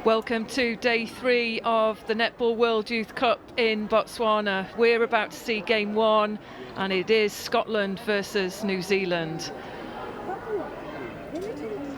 Welcome to day 3 of the Netball World Youth Cup in Botswana. We're about to see game 1, and it is Scotland versus New Zealand.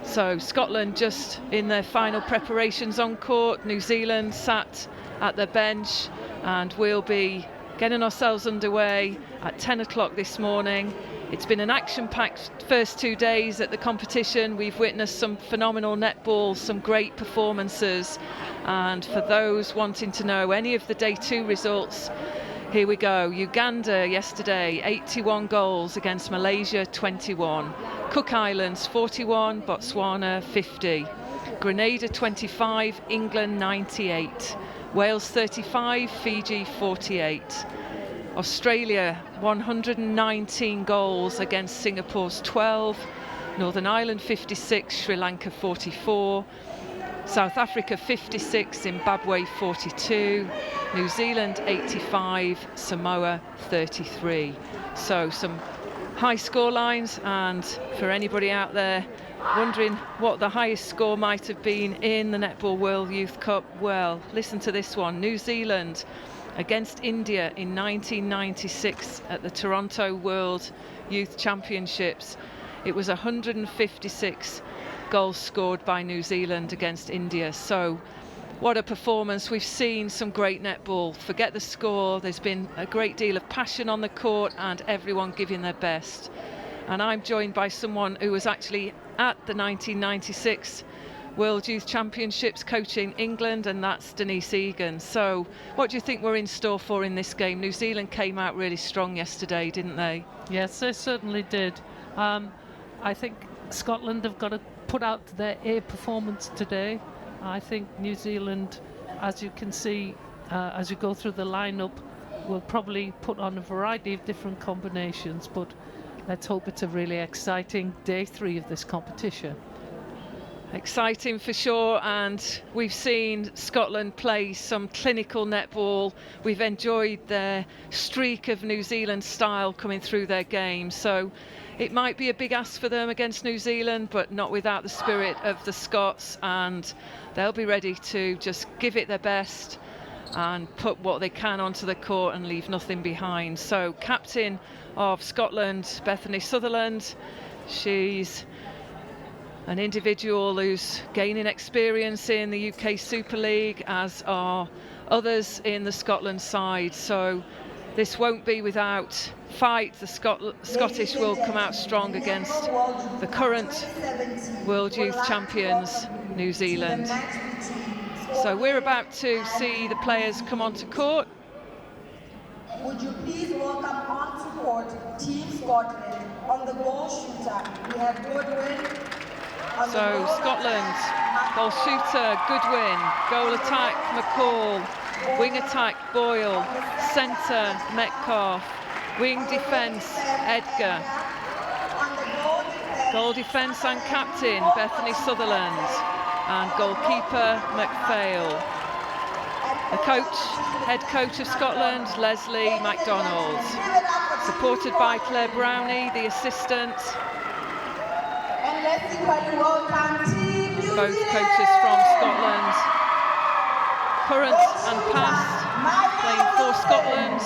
So Scotland just in their final preparations on court, New Zealand sat at the bench, and we'll be getting ourselves underway at 10 o'clock this morning. It's been an action-packed first 2 days at the competition. We've witnessed some phenomenal netball, some great performances. And for those wanting to know any of the day 2 results, here we go. Uganda yesterday, 81 goals against Malaysia, 21. Cook Islands, 41, Botswana, 50. Grenada, 25, England, 98. Wales, 35, Fiji, 48. Australia, 119 goals against Singapore's 12. Northern Ireland, 56, Sri Lanka, 44. South Africa, 56, Zimbabwe, 42. New Zealand, 85, Samoa, 33. So some high score lines, and for anybody out there wondering what the highest score might have been in the Netball World Youth Cup, well, listen to this one. New Zealand against India in 1996 at the Toronto World Youth Championships. It was 156 goals scored by New Zealand against India. So what a performance. We've seen some great netball. Forget the score, there's been a great deal of passion on the court and everyone giving their best. And I'm joined by someone who was actually at the 1996 World Youth Championships coaching England, and that's Denise Egan. So what do you think we're in store for in this game? New Zealand came out really strong yesterday, didn't they? Yes, they certainly did. I think Scotland have got to put out their A performance today. I think New Zealand, as you can see, as you go through the lineup, will probably put on a variety of different combinations, but let's hope it's a really exciting day 3 of this competition. Exciting for sure, and we've seen Scotland play some clinical netball. We've enjoyed their streak of New Zealand style coming through their game. So it might be a big ask for them against New Zealand, but not without the spirit of the Scots, and they'll be ready to just give it their best and put what they can onto the court and leave nothing behind. So captain of Scotland, Bethany Sutherland, she's an individual who's gaining experience in the UK Super League, as are others in the Scotland side. So this won't be without fight. The Scottish will come out strong against the current World Youth Champions, New Zealand. So we're about to see the players come onto court. Would you please welcome onto court Team Scotland? On the goal shooter, we have Goodwin. So Scotland, goal shooter, Goodwin, goal attack, McCall, wing attack, Boyle, centre, Metcalf, wing defence, Edgar, goal defence and captain, Bethany Sutherland, and goalkeeper, McPhail. The coach, head coach of Scotland, Leslie MacDonald, supported by Claire Brownie, the assistant. Both coaches from Scotland, current and past, playing for Scotland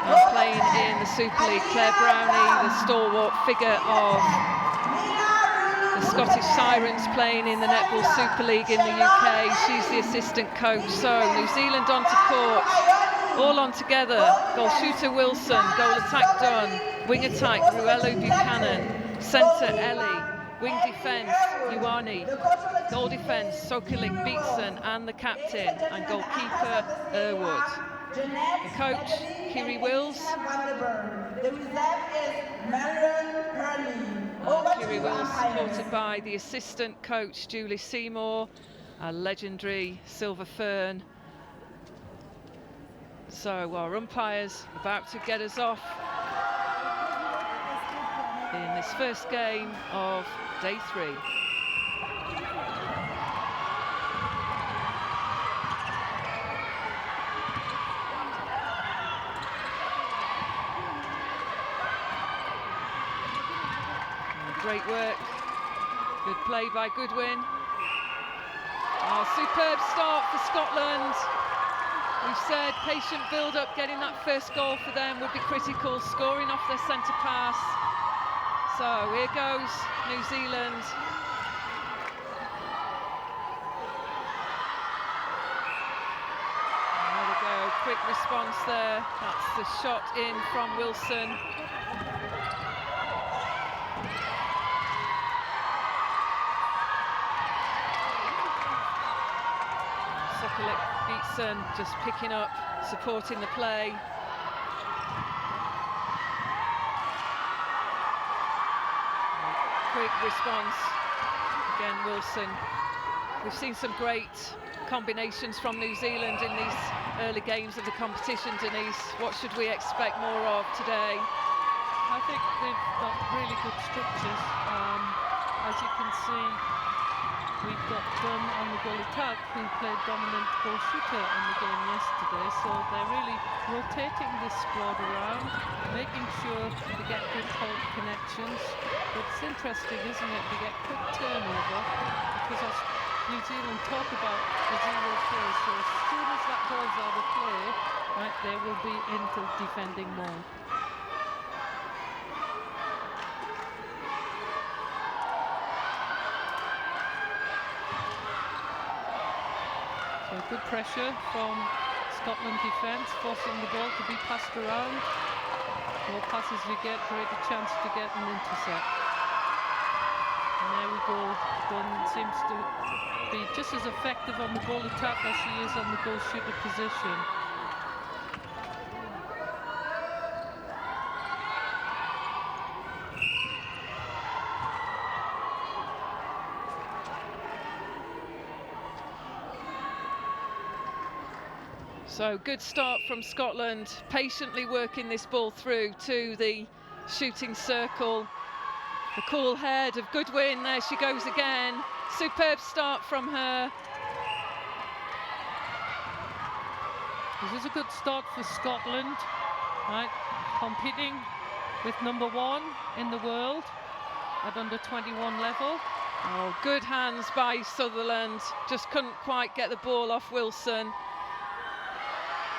and playing in the Super League. Claire Brownie, the stalwart figure of the Scottish Sirens, playing in the Netball Super League in the UK. She's the assistant coach. So New Zealand onto court, all on together. Goal shooter Wilson, goal attack Dunn, wing attack Ruelu Buchanan, centre Ellie, wing defence, Ioane. Goal defence, Sokolik Beatson, and the captain, and goalkeeper, Irwood. The coach, Kiri Wills. The reserve is Marion Hurley. Kiri Gary Wills, supported by the assistant coach Julie Seymour, a legendary Silver Fern. So our umpires about to get us off in this first game of day 3. Great work, good play by Goodwin. Oh, superb start for Scotland. We've said patient build-up, getting that first goal for them would be critical, scoring off their centre pass. So here goes New Zealand. There we go, quick response there. That's the shot in from Wilson. Beatson just picking up, supporting the play. Quick response. Again, Wilson. We've seen some great combinations from New Zealand in these early games of the competition, Denise. What should we expect more of today? I think they've got really good structures. As you can see, we've got Dunn on the goal attack, who played dominant goal shooter in the game yesterday, so they're really rotating this squad around, making sure they get good connections. But it's interesting, isn't it, to get quick turnover, because as New Zealand talk about the zero play, so as soon as that ball's out of play, right, they will be into defending mode. So good pressure from Scotland defence, forcing the ball to be passed around. More passes you get, greater chance to get an intercept. And there we go. Dunn seems to be just as effective on the goal attack as he is on the goal shooter position. So good start from Scotland, patiently working this ball through to the shooting circle. The cool head of Goodwin, there she goes again. Superb start from her. This is a good start for Scotland, right? Competing with #1 in the world at under 21 level. Oh, good hands by Sutherland, just couldn't quite get the ball off Wilson.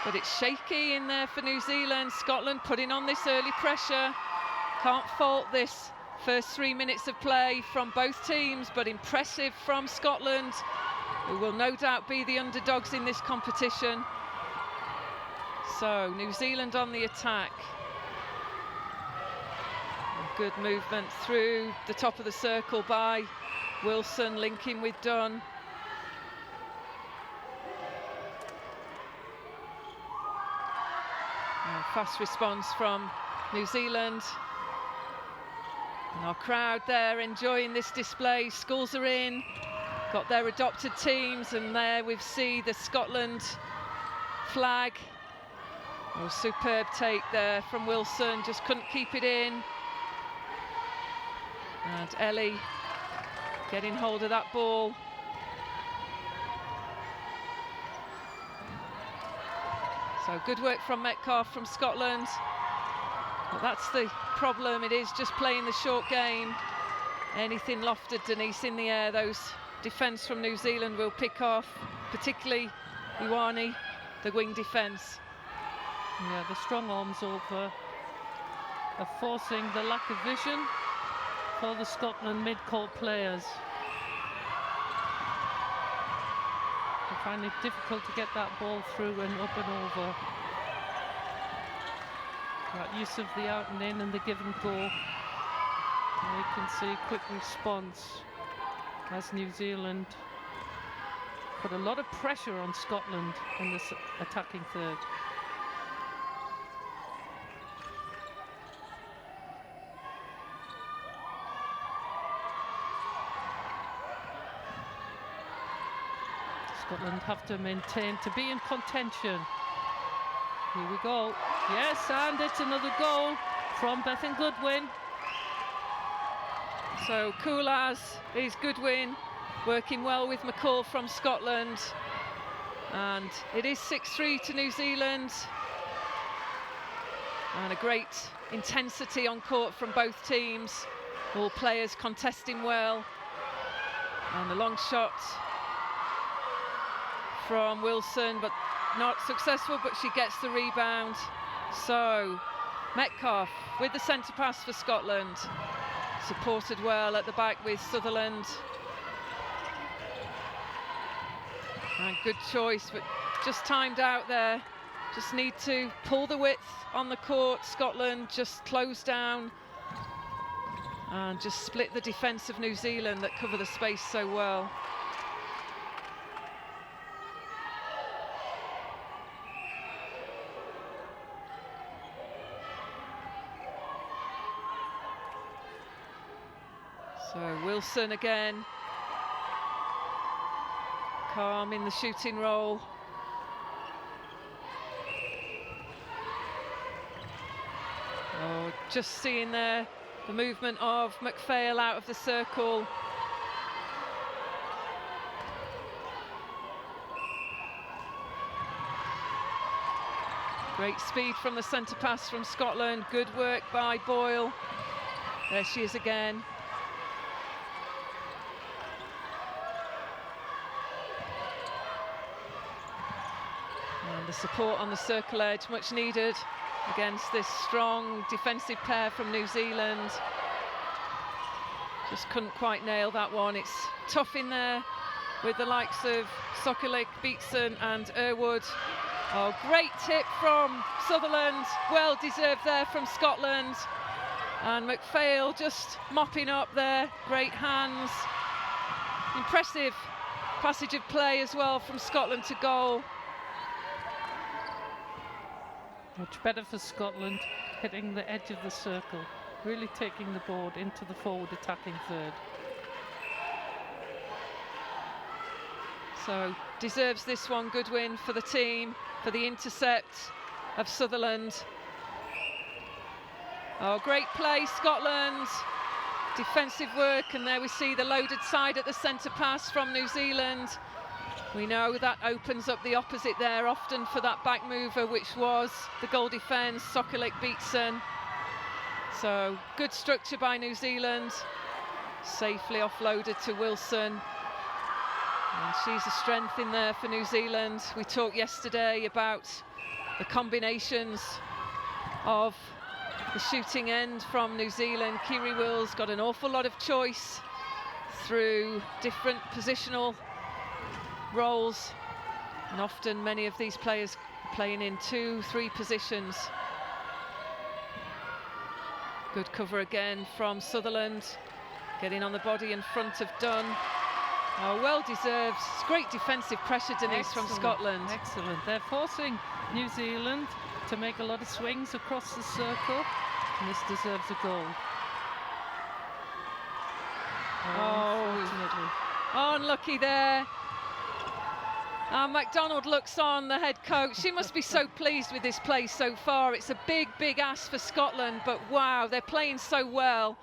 But it's shaky in there for New Zealand. Scotland putting on this early pressure. Can't fault this first 3 minutes of play from both teams, but impressive from Scotland, who will no doubt be the underdogs in this competition. So New Zealand on the attack. Good movement through the top of the circle by Wilson, linking with Dunn. Fast response from New Zealand. And our crowd there enjoying this display. Schools are in, got their adopted teams, and there we see the Scotland flag. Oh, superb take there from Wilson, just couldn't keep it in. And Ellie getting hold of that ball. So good work from Metcalf from Scotland. But that's the problem, it is just playing the short game. Anything lofted, Denise, in the air, those defence from New Zealand will pick off, particularly Ioane, the wing defence. Yeah, the strong arms over are forcing the lack of vision for the Scotland mid-court players. They find it difficult to get that ball through and up and over. That use of the out and in and the give and go. And you can see quick response as New Zealand put a lot of pressure on Scotland in this attacking third. Scotland have to maintain to be in contention. Here we go. Yes, and it's another goal from Bethan Goodwin. So cool as is Goodwin, working well with McCall from Scotland. And it is 6-3 to New Zealand. And a great intensity on court from both teams. All players contesting well. And a long shot from Wilson, but not successful, but she gets the rebound. So Metcalf with the centre pass for Scotland. Supported well at the back with Sutherland. And good choice, but just timed out there. Just need to pull the width on the court. Scotland just close down and just split the defence of New Zealand that cover the space so well. So Wilson again, calm in the shooting role. Oh, just seeing there the movement of McPhail out of the circle. Great speed from the centre pass from Scotland. Good work by Boyle. There she is again. And the support on the circle edge, much needed against this strong defensive pair from New Zealand. Just couldn't quite nail that one. It's tough in there with the likes of Sokolik, Beatson and Irwood. Oh, great tip from Sutherland. Well deserved there from Scotland. And McPhail just mopping up there. Great hands. Impressive passage of play as well from Scotland to goal. Much better for Scotland, hitting the edge of the circle, really taking the board into the forward attacking third. So deserves this one, Goodwin, for the team, for the intercept of Sutherland. Oh, great play, Scotland. Defensive work, and there we see the loaded side at the centre pass from New Zealand. We know that opens up the opposite there often for that back mover, which was the goal defence, Sokolik Beatson. So good structure by New Zealand, safely offloaded to Wilson. And she's a strength in there for New Zealand. We talked yesterday about the combinations of the shooting end from New Zealand. Kiri Wills got an awful lot of choice through different positional roles, and often many of these players playing in 2-3 positions. Good cover again from Sutherland, getting on the body in front of Dunn. Oh, well deserved. It's great defensive pressure, Denise, from Scotland. Excellent. They're forcing New Zealand to make a lot of swings across the circle, and this deserves a goal. Unfortunately. Unlucky there. MacDonald looks on, the head coach. She must be so pleased with this play so far. It's a big, big ask for Scotland, but wow, they're playing so well.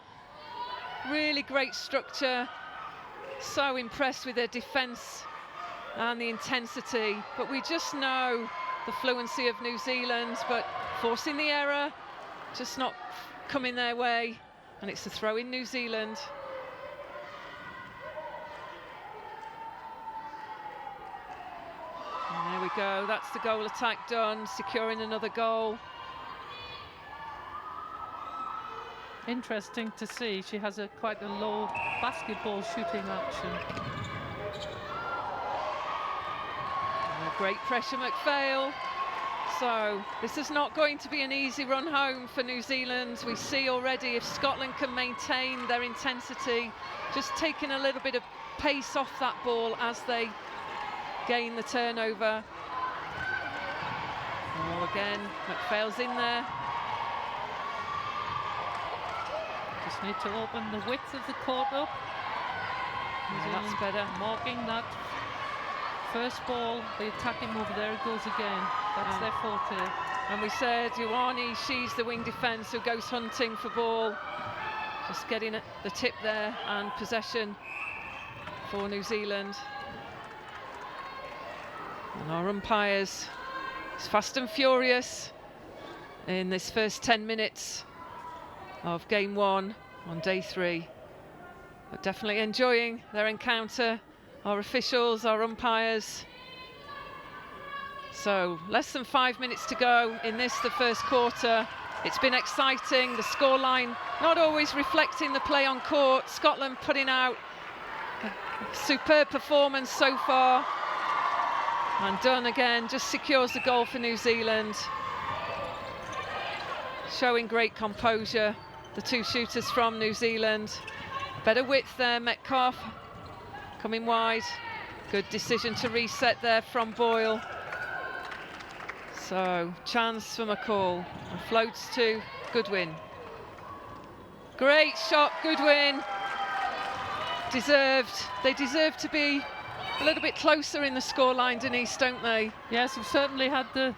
Really great structure. So impressed with their defence and the intensity. But we just know the fluency of New Zealand, but forcing the error, just not coming their way. And it's a throw in New Zealand. And there we go, that's the goal attack done, securing another goal. Interesting to see, she has quite a low basketball shooting action. Great pressure, McPhail. So this is not going to be an easy run home for New Zealand. We see already if Scotland can maintain their intensity, just taking a little bit of pace off that ball as they gain the turnover. Oh, again, McPhail's in there. Just need to open the width of the court up. Yeah, that's better. Marking that First ball, the attacking move, there it goes again. That's their forte. And we said Ioane, she's the wing defence who goes hunting for ball. Just getting the tip there and possession for New Zealand. And our umpires is fast and furious in this first 10 minutes of game 1 on day 3. But definitely enjoying their encounter, our officials, our umpires. So less than 5 minutes to go in this, the first quarter. It's been exciting, the scoreline not always reflecting the play on court. Scotland putting out a superb performance so far. And Dunn again just secures the goal for New Zealand. Showing great composure, the two shooters from New Zealand. Better width there, Metcalf coming wide. Good decision to reset there from Boyle. So, chance for McCall, and floats to Goodwin. Great shot, Goodwin. Deserved. They deserve to be a little bit closer in the scoreline, Denise, don't they? Yes, we've certainly had the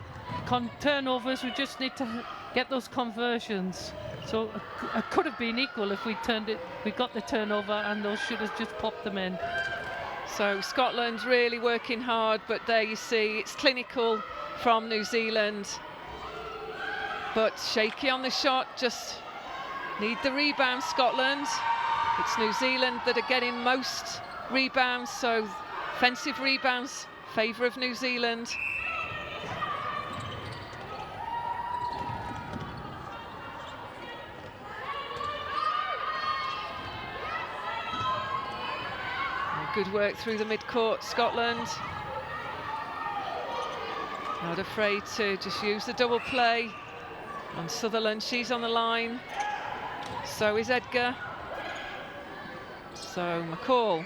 turnovers. We just need to get those conversions. So it could have been equal if we got the turnover and those shooters just popped them in. So Scotland really working hard, but there you see it's clinical from New Zealand. But shaky on the shot, just need the rebound, Scotland. It's New Zealand that are getting most rebounds, so offensive rebounds, favour of New Zealand. Good work through the mid-court, Scotland. Not afraid to just use the double play on Sutherland. She's on the line. So is Edgar. So McCall.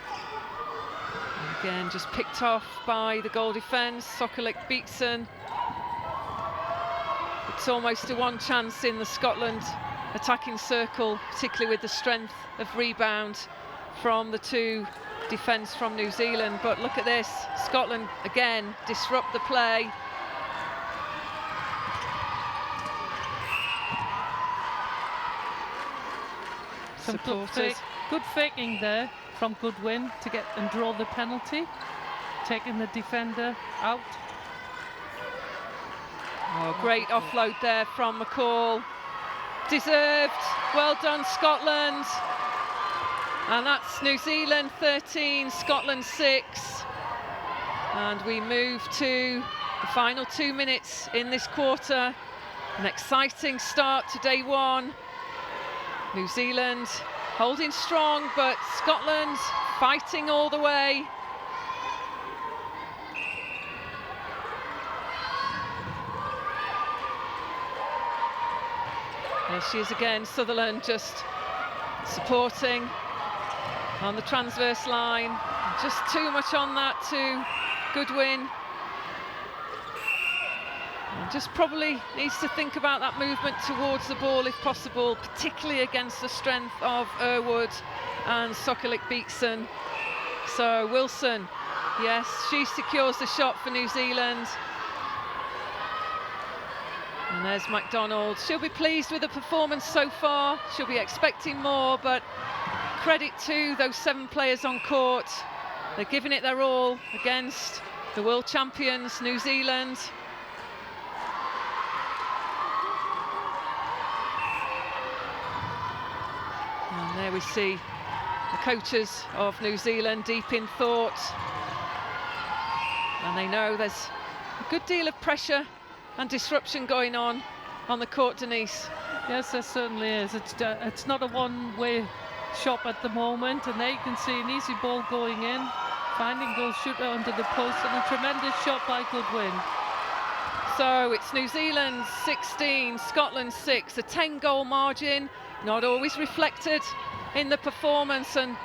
And again, just picked off by the goal defence. Sokolik Beatson. It's almost a one chance in the Scotland attacking circle, particularly with the strength of rebound from the two defence from New Zealand. But look at this, Scotland again disrupt the play. Some good faking there from Goodwin to get and draw the penalty, taking the defender out. Oh, great offload there from McCall. Deserved, well done Scotland. And that's New Zealand 13, Scotland 6. And we move to the final 2 minutes in this quarter. An exciting start to day 1. New Zealand holding strong, but Scotland fighting all the way. There she is again, Sutherland just supporting on the transverse line. Just too much on that to Goodwin. And just probably needs to think about that movement towards the ball if possible, particularly against the strength of Irwood and Sokolik Beatson. So Wilson, yes, she secures the shot for New Zealand. And there's MacDonald. She'll be pleased with the performance so far. She'll be expecting more, but credit to those 7 players on court. They're giving it their all against the world champions, New Zealand. And there we see the coaches of New Zealand deep in thought. And they know there's a good deal of pressure and disruption going on the court, Denise. Yes, there certainly is. It's not a one-way shop at the moment, and there you can see an easy ball going in, finding goal shooter under the post, and a tremendous shot by Goodwin. So it's New Zealand 16, Scotland 6, a 10-goal margin, not always reflected in the performance, and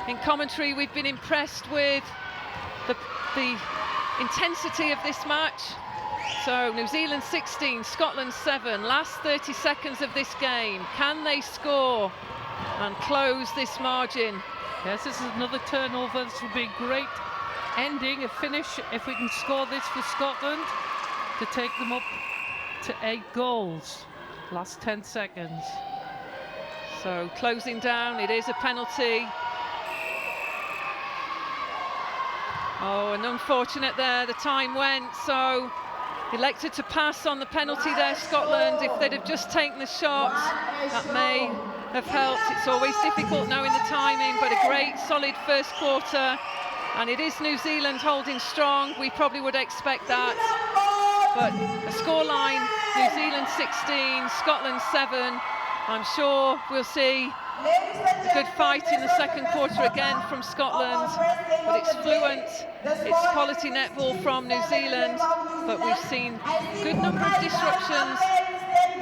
in commentary we've been impressed with the intensity of this match. So New Zealand 16, Scotland 7, last 30 seconds of this game. Can they score and close this margin? Yes, this is another turnover. This would be great ending, a finish, if we can score this for Scotland, to take them up to 8 goals. Last 10 seconds. So closing down, it is a penalty. Oh, and unfortunate there, the time went, so elected to pass on the penalty there, Scotland. If they'd have just taken the shot, that may have helped. It's always difficult knowing the timing, but a great, solid first quarter. And it is New Zealand holding strong. We probably would expect that. But a scoreline, New Zealand 16, Scotland 7. I'm sure we'll see a good fight in the second quarter again from Scotland, but it's fluent, it's quality netball from New Zealand, but we've seen a good number of disruptions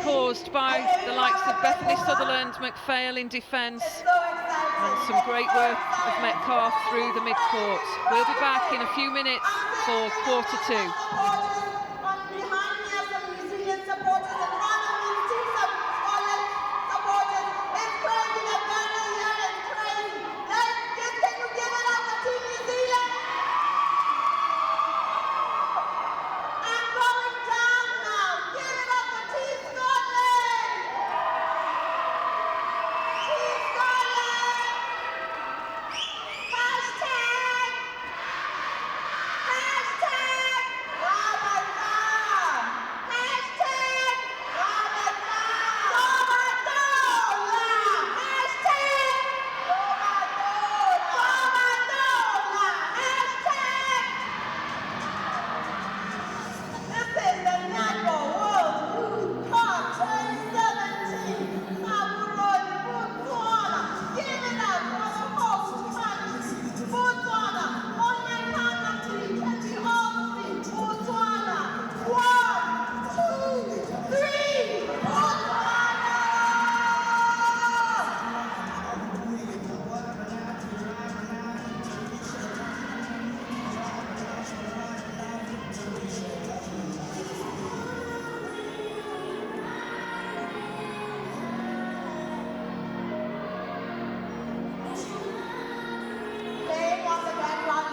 caused by the likes of Bethany Sutherland, McPhail in defence, and some great work of Metcalf through the mid-court. We'll be back in a few minutes for quarter 2.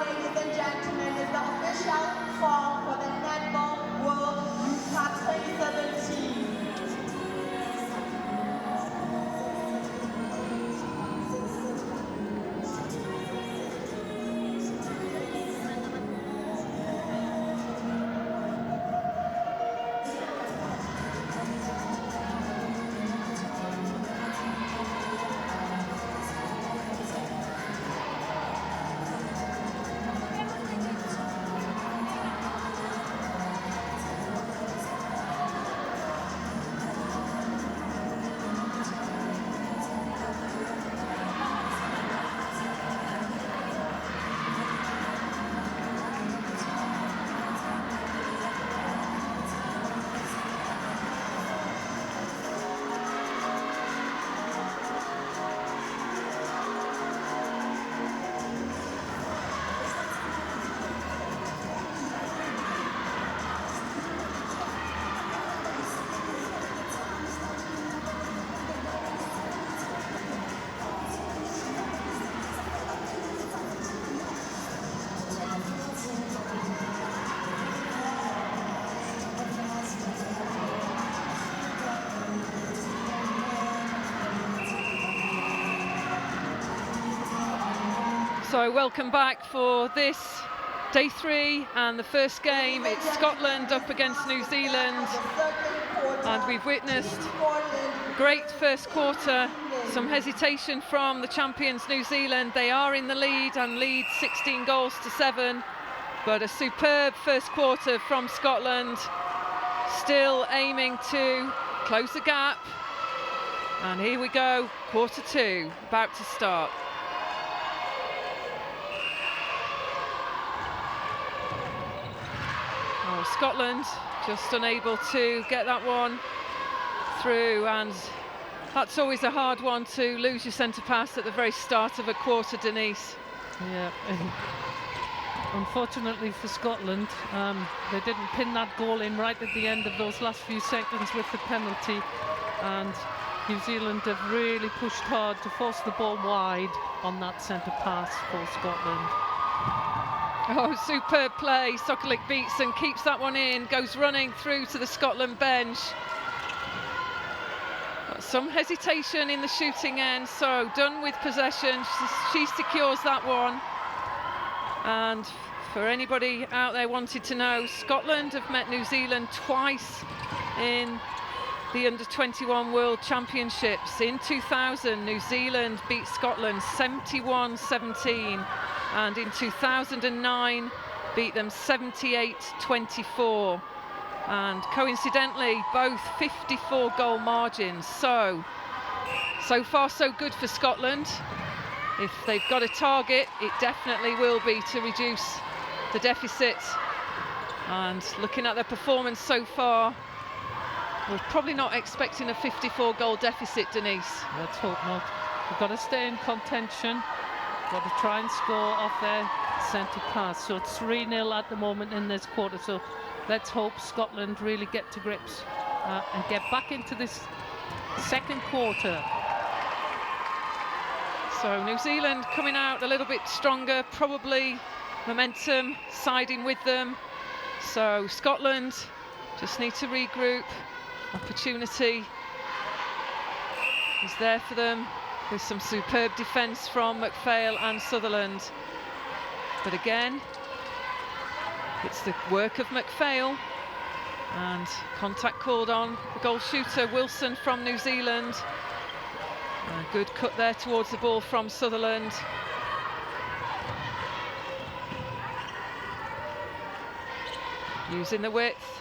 Ladies and gentlemen, is the official form for the Netball World Youth Cup 2017. So welcome back for this day 3 and the first game. It's Scotland up against New Zealand, and we've witnessed a great first quarter. Some hesitation from the champions New Zealand. They are in the lead and lead 16 goals to 7, but a superb first quarter from Scotland, still aiming to close the gap. And here we go, quarter 2 about to start. Scotland just unable to get that one through, and that's always a hard one to lose your centre pass at the very start of a quarter, Denise. Yeah, unfortunately for Scotland, they didn't pin that goal in right at the end of those last few seconds with the penalty, and New Zealand have really pushed hard to force the ball wide on that centre pass for Scotland. Oh, superb play. Sokolik Beatson keeps that one in, goes running through to the Scotland bench. Got some hesitation in the shooting end, so Dunn with possession. She secures that one. And for anybody out there wanted to know, Scotland have met New Zealand twice in the Under-21 World Championships. In 2000, New Zealand beat Scotland 71-17, and in 2009 beat them 78-24. And coincidentally, both 54-goal margins. So far so good for Scotland. If they've got a target, it definitely will be to reduce the deficit. And looking at their performance so far, we're probably not expecting a 54-goal deficit, Denise. Let's hope not. We've got to stay in contention. Got to try and score off their centre pass. So it's 3-0 at the moment in this quarter. So let's hope Scotland really get to grips and get back into this second quarter. So New Zealand coming out a little bit stronger, probably momentum siding with them. So Scotland just need to regroup. Opportunity is there for them with some superb defence from McPhail and Sutherland. But again, it's the work of McPhail, and contact called on the goal shooter Wilson from New Zealand. A good cut there towards the ball from Sutherland. Using the width.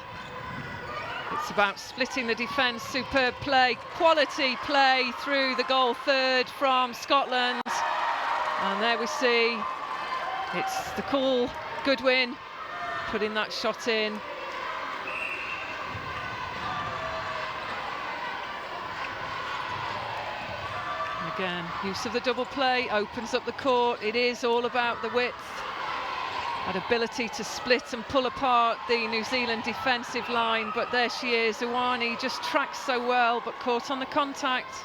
It's about splitting the defence. Superb play, quality play through the goal third from Scotland. And there we see it's the cool Goodwin putting that shot in. Again, use of the double play opens up the court. It is all about the width. That ability to split and pull apart the New Zealand defensive line, but there she is. Ioane just tracks so well, but caught on the contact.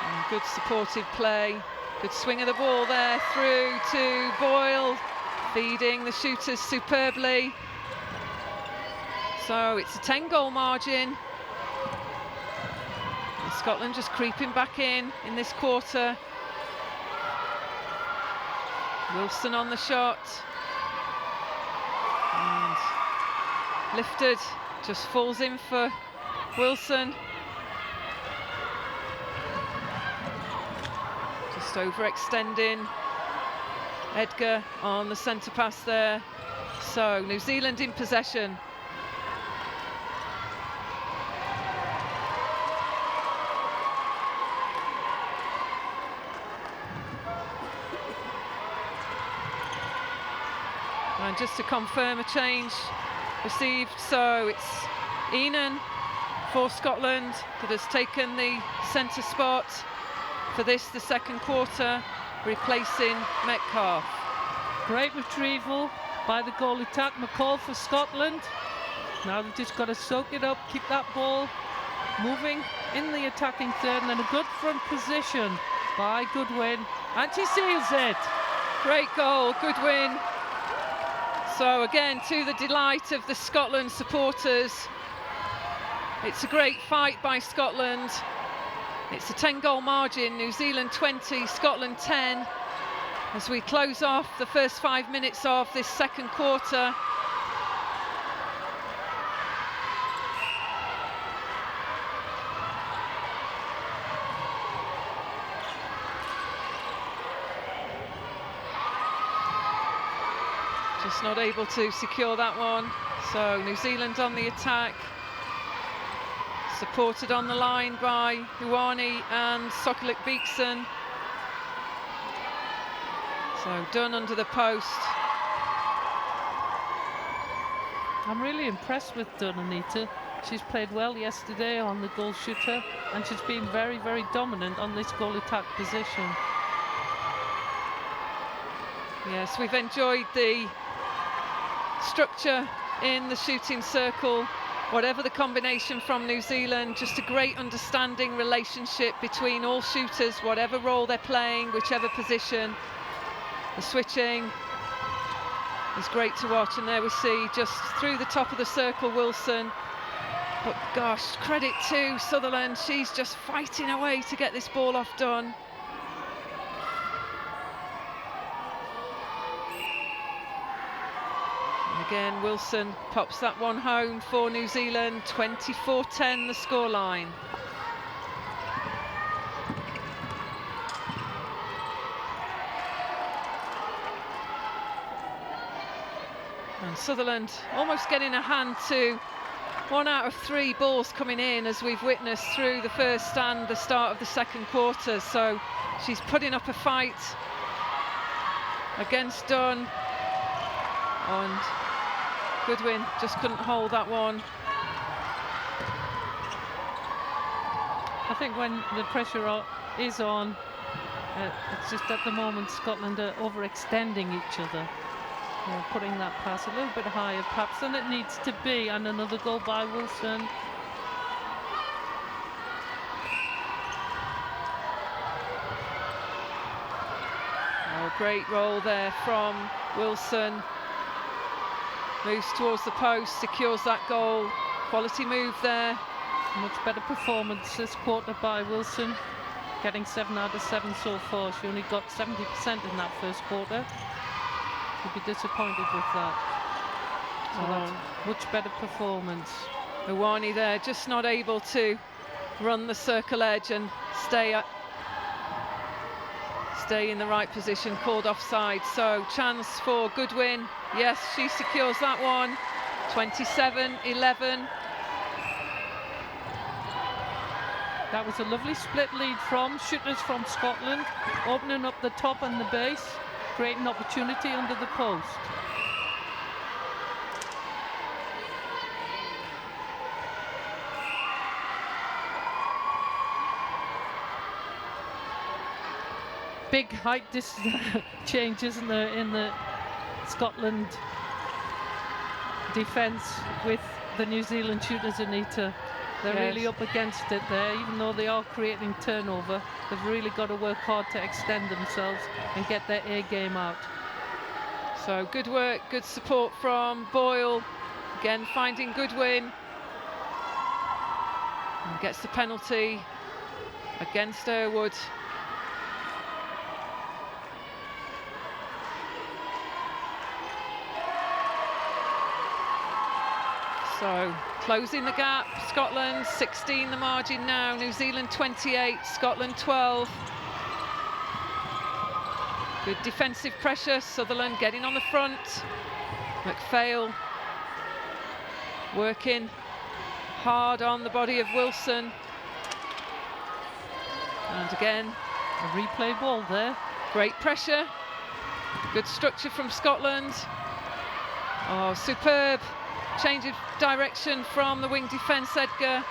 And good supported play, good swing of the ball there through to Boyle, feeding the shooters superbly. So it's a 10-goal margin. Scotland just creeping back in this quarter. Wilson on the shot. And lifted, just falls in for Wilson. Just overextending. Edgar on the centre pass there. So New Zealand in possession. And just to confirm a change received, so it's Enan for Scotland that has taken the centre spot for this, the second quarter, replacing Metcalf. Great retrieval by the goalie Tack McCall for Scotland. Now they've just got to soak it up, keep that ball moving in the attacking third, and then a good front position by Goodwin, and she seals it. Great goal, Goodwin. So again, to the delight of the Scotland supporters, it's a great fight by Scotland. It's a 10-goal margin, New Zealand 20, Scotland 10, as we close off the first 5 minutes of this second quarter. Just not able to secure that one. So New Zealand on the attack, supported on the line by Ioane and Sokolik Beatson. So Dunn under the post. I'm really impressed with Dunn, Anita. She's played well yesterday on the goal shooter, and she's been very, very dominant on this goal attack position. Yes, we've enjoyed the structure in the shooting circle whatever the combination from New Zealand, just a great understanding relationship between all shooters, whatever role they're playing, whichever position. The switching is great to watch, and there we see just through the top of the circle Wilson. But gosh, credit to Sutherland, she's just fighting away to get this ball off done. Again, Wilson pops that one home for New Zealand. 24-10 the scoreline. And Sutherland almost getting a hand to 1 out of 3 balls coming in, as we've witnessed through the first and the start of the second quarter. So she's putting up a fight against Dunn. And Goodwin just couldn't hold that one. I think when the pressure is on, it's just at the moment Scotland are overextending each other. Putting that pass a little bit higher perhaps than it needs to be, and another goal by Wilson. Oh, great roll there from Wilson. Moves towards the post, secures that goal. Quality move there. Much better performance this quarter by Wilson. Getting 7 out of 7 so far. She only got 70% in that first quarter. She'd be disappointed with that. So that's much better performance. Iwani there, just not able to run the circle edge and stay in the right position, called offside. So chance for Goodwin. Yes, she secures that one. 27-11. That was a lovely split lead from shooters from Scotland, opening up the top and the base, creating opportunity under the post. Big height change, isn't there, in the Scotland defence with the New Zealand shooters, Anita. They're really up against it there, even though they are creating turnover. They've really got to work hard to extend themselves and get their A game out. So good work, good support from Boyle. Again, finding Goodwin. And gets the penalty against Irwood. So closing the gap, Scotland 16 the margin now, New Zealand 28, Scotland 12. Good defensive pressure, Sutherland getting on the front. McPhail working hard on the body of Wilson. And again, a replay ball there. Great pressure, good structure from Scotland. Oh, superb. Change of direction from the wing defence, Edgar.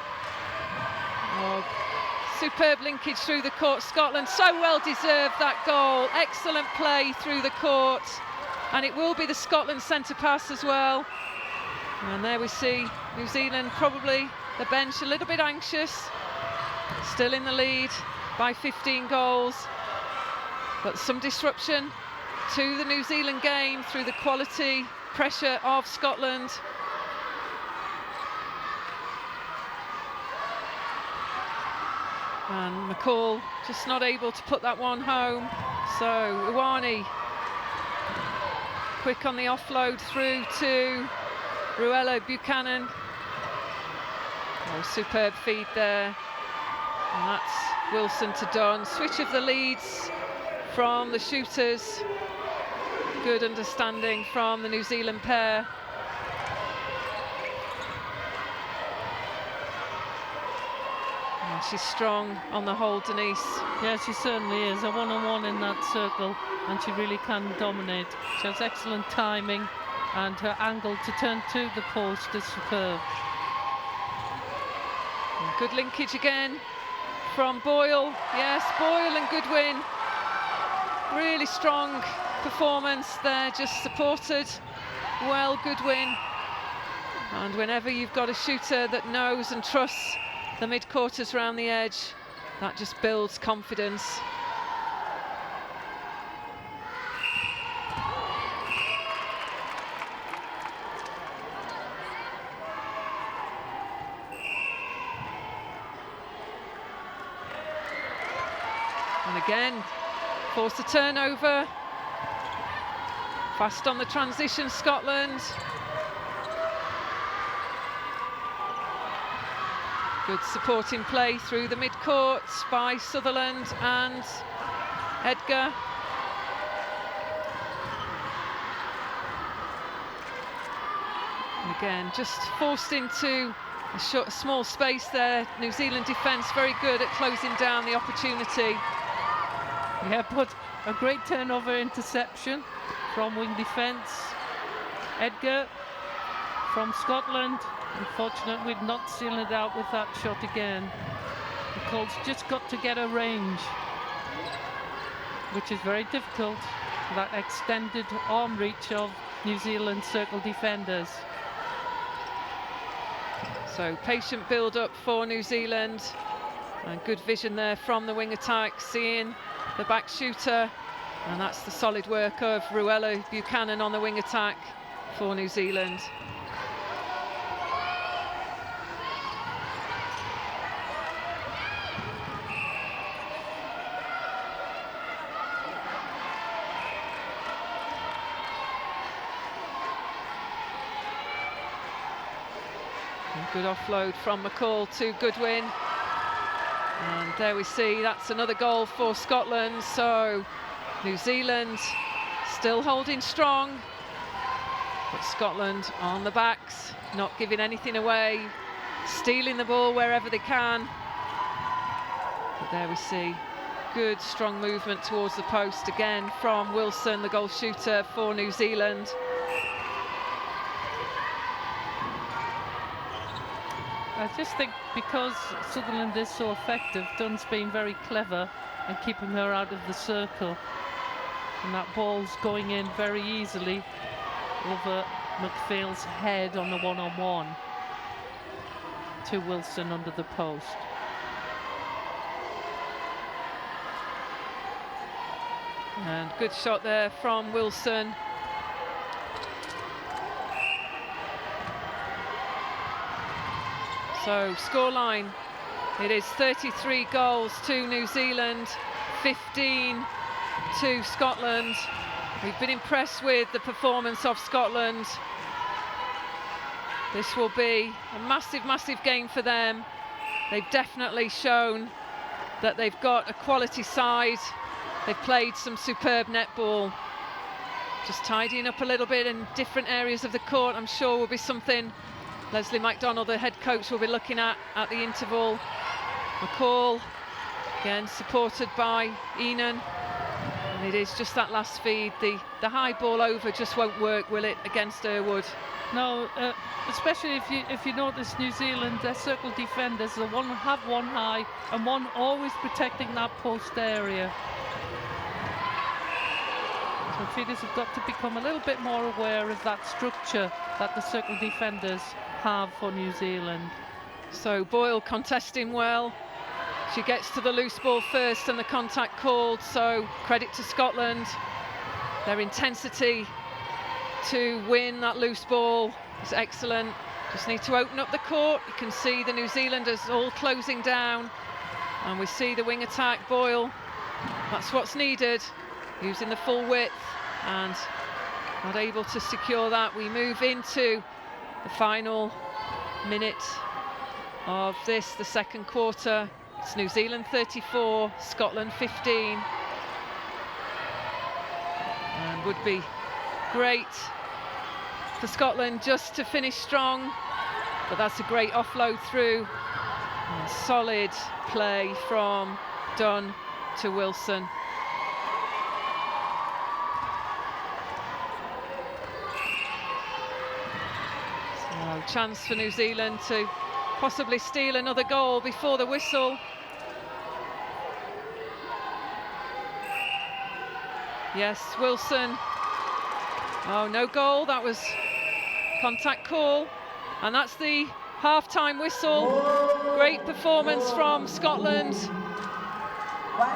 Oh, superb linkage through the court. Scotland so well deserved that goal. Excellent play through the court. And it will be the Scotland centre pass as well. And there we see New Zealand, probably the bench a little bit anxious. Still in the lead by 15 goals. But some disruption to the New Zealand game through the quality pressure of Scotland. And McCall just not able to put that one home. So Iwani quick on the offload through to Ruello Buchanan. Oh, superb feed there. And that's Wilson to Dunn. Switch of the leads from the shooters. Good understanding from the New Zealand pair. She's strong on the whole, Denise. Yeah, she certainly is. A one-on-one in that circle, and she really can dominate. She has excellent timing, and her angle to turn to the post is superb. Good linkage again from Boyle. Yes, Boyle and Goodwin. Really strong performance there, just supported well. Goodwin And whenever you've got a shooter that knows and trusts the mid-quarters around the edge, that just builds confidence. And again, force a turnover. Fast on the transition, Scotland. Good supporting play through the mid-court by Sutherland and Edgar. And again, just forced into a small space there. New Zealand defence very good at closing down the opportunity. Yeah, but a great turnover interception from wing defence. Edgar from Scotland. Unfortunate we'd not sealed it out with that shot again. The Colts just got to get a range, which is very difficult. That extended arm reach of New Zealand circle defenders. So patient build-up for New Zealand, and good vision there from the wing attack, seeing the back shooter, and that's the solid work of Ruella Buchanan on the wing attack for New Zealand. Good offload from McCall to Goodwin. And there we see, that's another goal for Scotland. So New Zealand still holding strong, but Scotland on the backs, not giving anything away, stealing the ball wherever they can. But there we see, good strong movement towards the post again from Wilson, the goal shooter for New Zealand. I just think because Sutherland is so effective, Dunn's been very clever in keeping her out of the circle. And that ball's going in very easily over McPhail's head on the one-on-one to Wilson under the post. And good shot there from Wilson. So scoreline, it is 33 goals to New Zealand, 15 to Scotland. We've been impressed with the performance of Scotland. This will be a massive, massive game for them. They've definitely shown that they've got a quality side. They've played some superb netball. Just tidying up a little bit in different areas of the court, I'm sure will be something Leslie MacDonald, the head coach, will be looking at the interval. McCall, again supported by Enan. And it is just that last feed. The high ball over just won't work, will it, against Irwood? No, especially if you notice New Zealand, their circle defenders, the one have one high and one always protecting that post area. So feeders have got to become a little bit more aware of that structure that the circle defenders have for New Zealand. So Boyle contesting well. She gets to the loose ball first and the contact called, so credit to Scotland. Their intensity to win that loose ball is excellent. Just need to open up the court. You can see the New Zealanders all closing down, and we see the wing attack, Boyle. That's what's needed, using the full width, and not able to secure that. We move into the final minute of this, the second quarter. It's New Zealand 34, Scotland 15. And would be great for Scotland just to finish strong, but that's a great offload through. And solid play from Dunn to Wilson. So chance for New Zealand to possibly steal another goal before the whistle. Yes, Wilson. Oh, no goal. That was contact call. And that's the half-time whistle. Great performance from Scotland.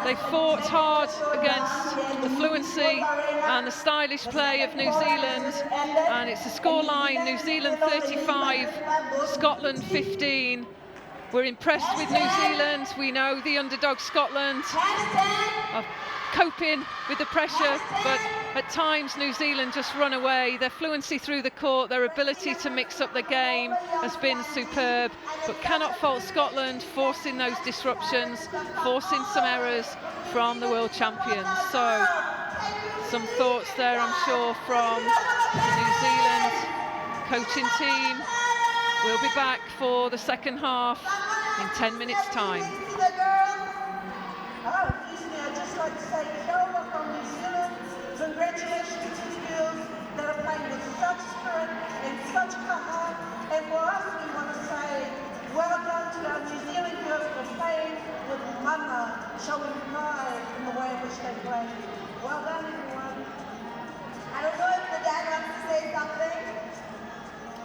They fought hard against the fluency and the stylish play of New Zealand, and it's a scoreline: New Zealand 35, Scotland 15. We're impressed with New Zealand. We know the underdog Scotland are coping with the pressure, but at times New Zealand just run away. Their fluency through the court, their ability to mix up the game has been superb, but cannot fault Scotland forcing those disruptions, forcing some errors from the world champions. So some thoughts there, I'm sure, from the New Zealand coaching team. We'll be back for the second half in 10 minutes' time. I'd just like to say Kelma from New Zealand, congratulations to you girls that are playing with such spirit and such kaha. And for us, we want to say well done to our New Zealand girls for playing with mana, showing pride in the way in which they play. Well done, everyone. I don't know if the dad wants to say something.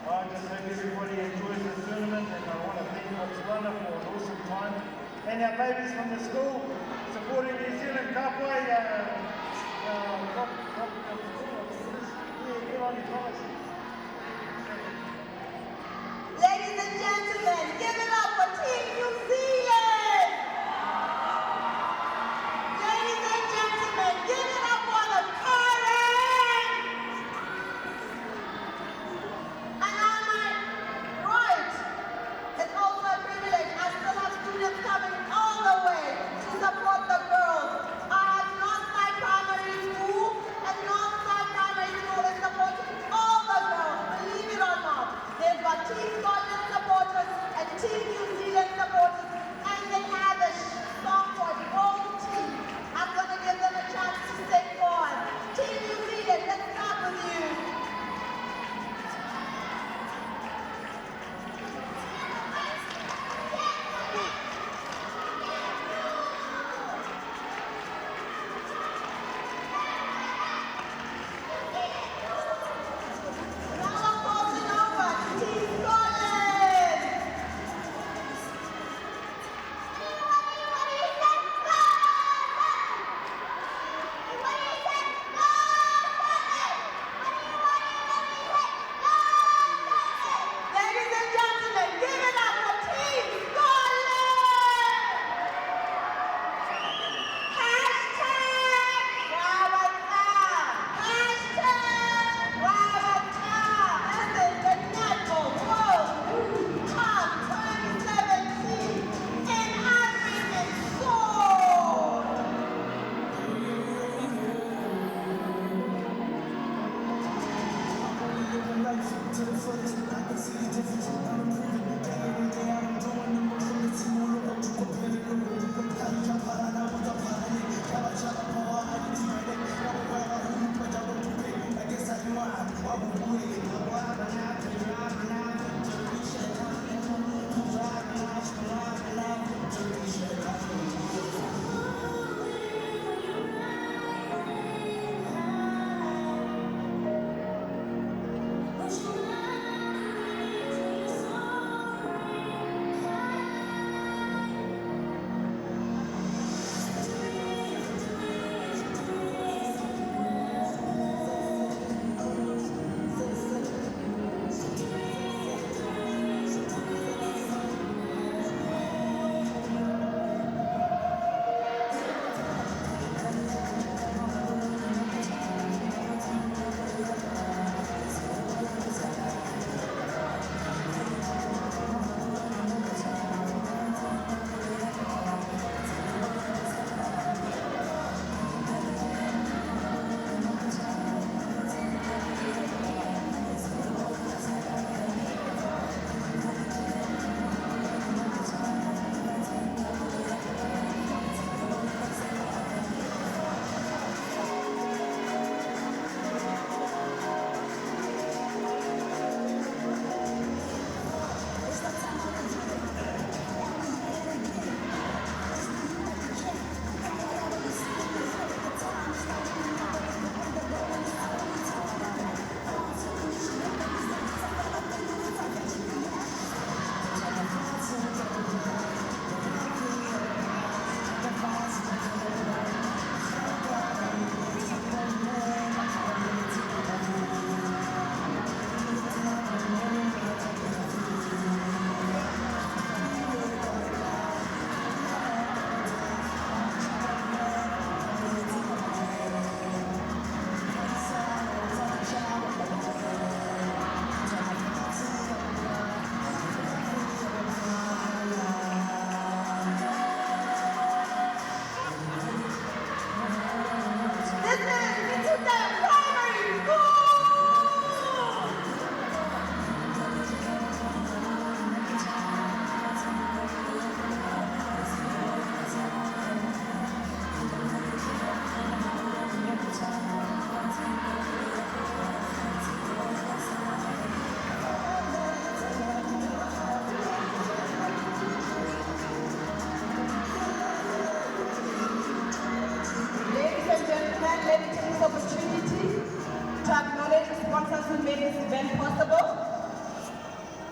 I just hope everybody enjoys the tournament, and I want to thank Botswana for an awesome time. And our babies from the school supporting New Zealand Kapoi. Good on you guys. Ladies and gentlemen, give it up for Team New Zealand! Ladies and gentlemen, give it up for the parents! And on my right, it's also a privilege. I still have students coming all the way to support the girls. Northside Primary School and Northside Primary School is supporting all the girls, believe it or not. They've got Team Scotland supporters and Team New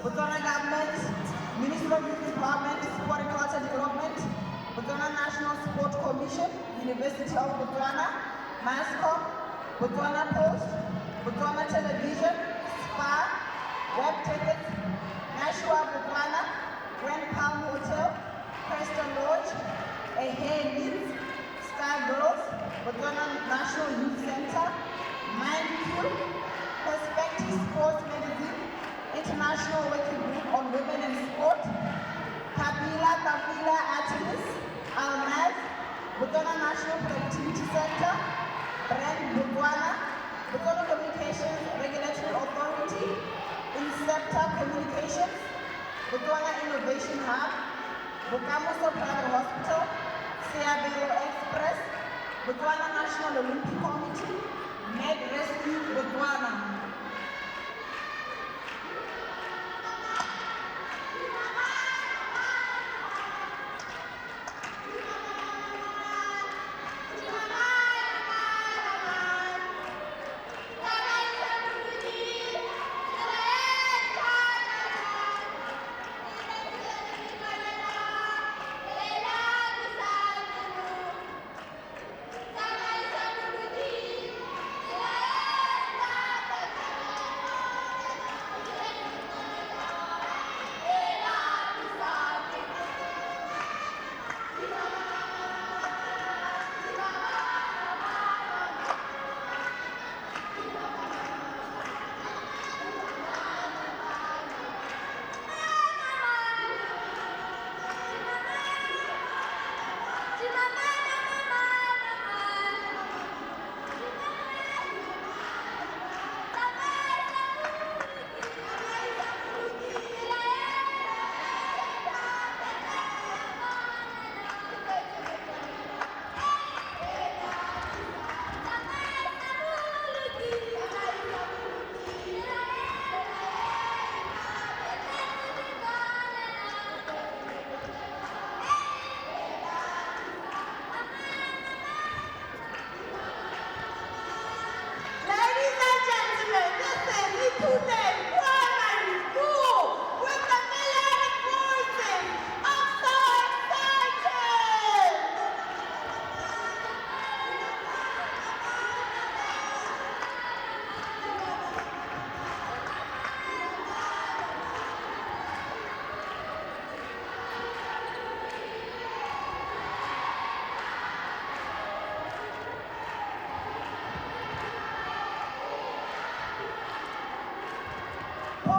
Botswana Government, Ministry of Youth Development, Sport and Culture Development, Botswana National Sport Commission, University of Botswana, MASCOM, Botswana Post, Botswana Television, SPA, Web Tickets, Nashua Botswana, Grand Palm Hotel, Preston Lodge, Ehelids, Sky Girls, Botswana National Youth Center, Mind Q, Perspective Sports Magazine, International Working Group on Women in Sport, Kapila Artemis, Almaz, Botswana National Productivity Center, Brand Botswana, Botswana Communications Regulatory Authority, Incepta Communications, Botswana Innovation Hub, Bokamoso Private Hospital, Seabelo Express, Botswana National Olympic Committee, Med Rescue Botswana.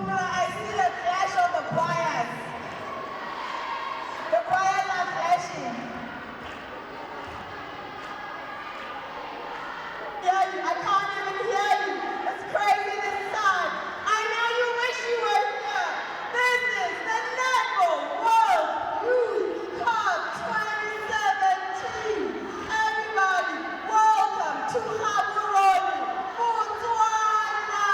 I see the flash of the choirs. The choirs are flashing. I can't even hear you. It's crazy this time. I know you wish you were here. This is the Netball World Youth Cup 2017. Everybody, welcome to Gaborone, Botswana.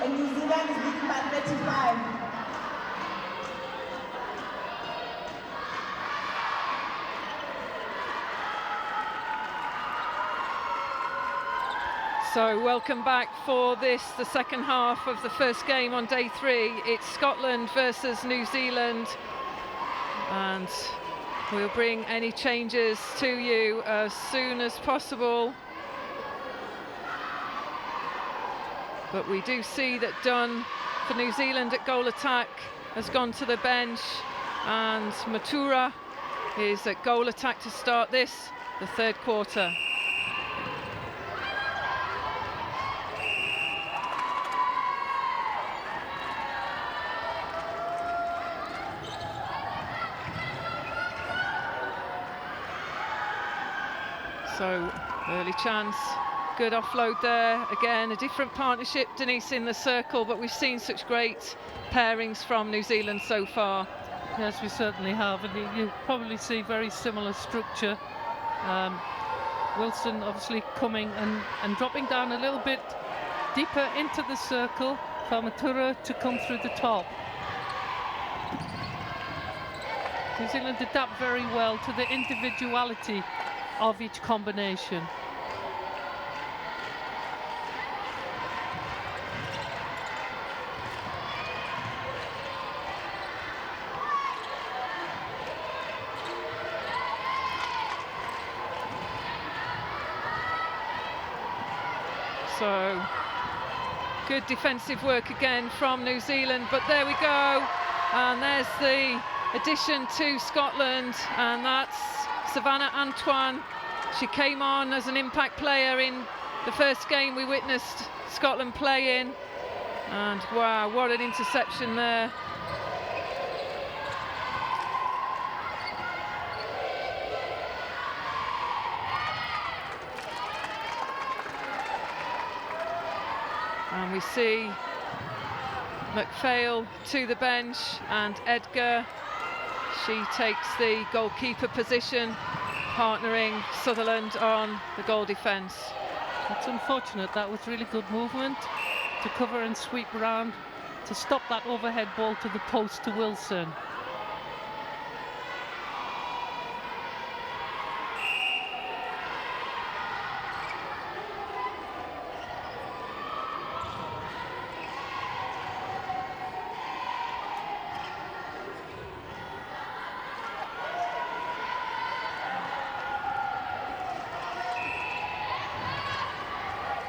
And New Zealand is leading by 35. So welcome back for this, the second half of the first game on day 3. It's Scotland versus New Zealand, and we'll bring any changes to you as soon as possible. But we do see that Dunn for New Zealand at goal attack has gone to the bench, and Matura is at goal attack to start this, the third quarter. So early chance, good offload there. Again, a different partnership, Denise, in the circle, but we've seen such great pairings from New Zealand so far. Yes, we certainly have, and you probably see very similar structure. Wilson obviously coming and dropping down a little bit deeper into the circle for Matura to come through the top. New Zealand adapt very well to the individuality of each combination. So good defensive work again from New Zealand, but there we go, and there's the addition to Scotland, and that's Savannah Antoine. She came on as an impact player in the first game we witnessed Scotland play in, and wow, what an interception there. And we see McPhail to the bench, and Edgar, she takes the goalkeeper position, partnering Sutherland on the goal defence. That's unfortunate. That was really good movement to cover and sweep around to stop that overhead ball to the post to Wilson.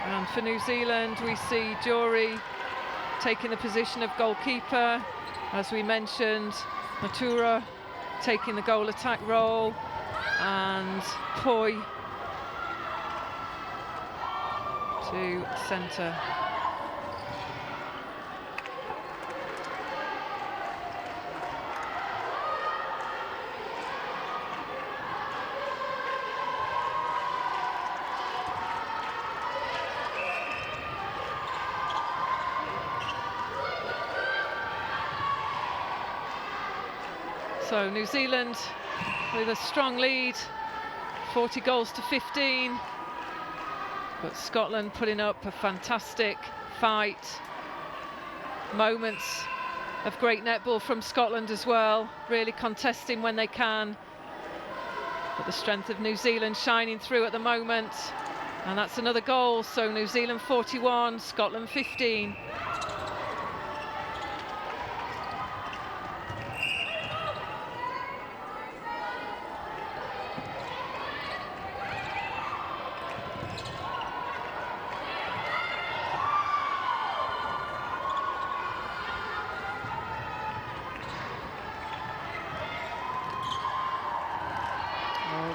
And for New Zealand, we see Jory taking the position of goalkeeper. As we mentioned, Matura taking the goal attack role, and Poi to centre. So New Zealand with a strong lead, 40 goals to 15, but Scotland putting up a fantastic fight. Moments of great netball from Scotland as well, really contesting when they can, but the strength of New Zealand shining through at the moment, and that's another goal. So New Zealand 41, Scotland 15.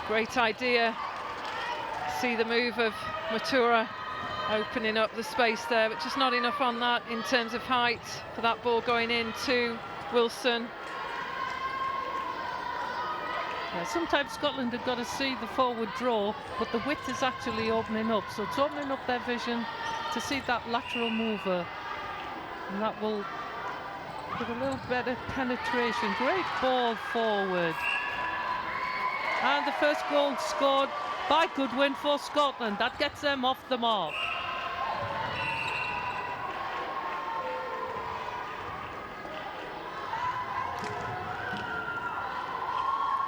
Great idea. See the move of Matura opening up the space there, but just not enough on that in terms of height for that ball going in to Wilson. Yeah, sometimes Scotland have got to see the forward draw, but the width is actually opening up, so it's opening up their vision to see that lateral mover, and that will give a little better penetration. Great ball forward. And the first goal scored by Goodwin for Scotland. That gets them off the mark.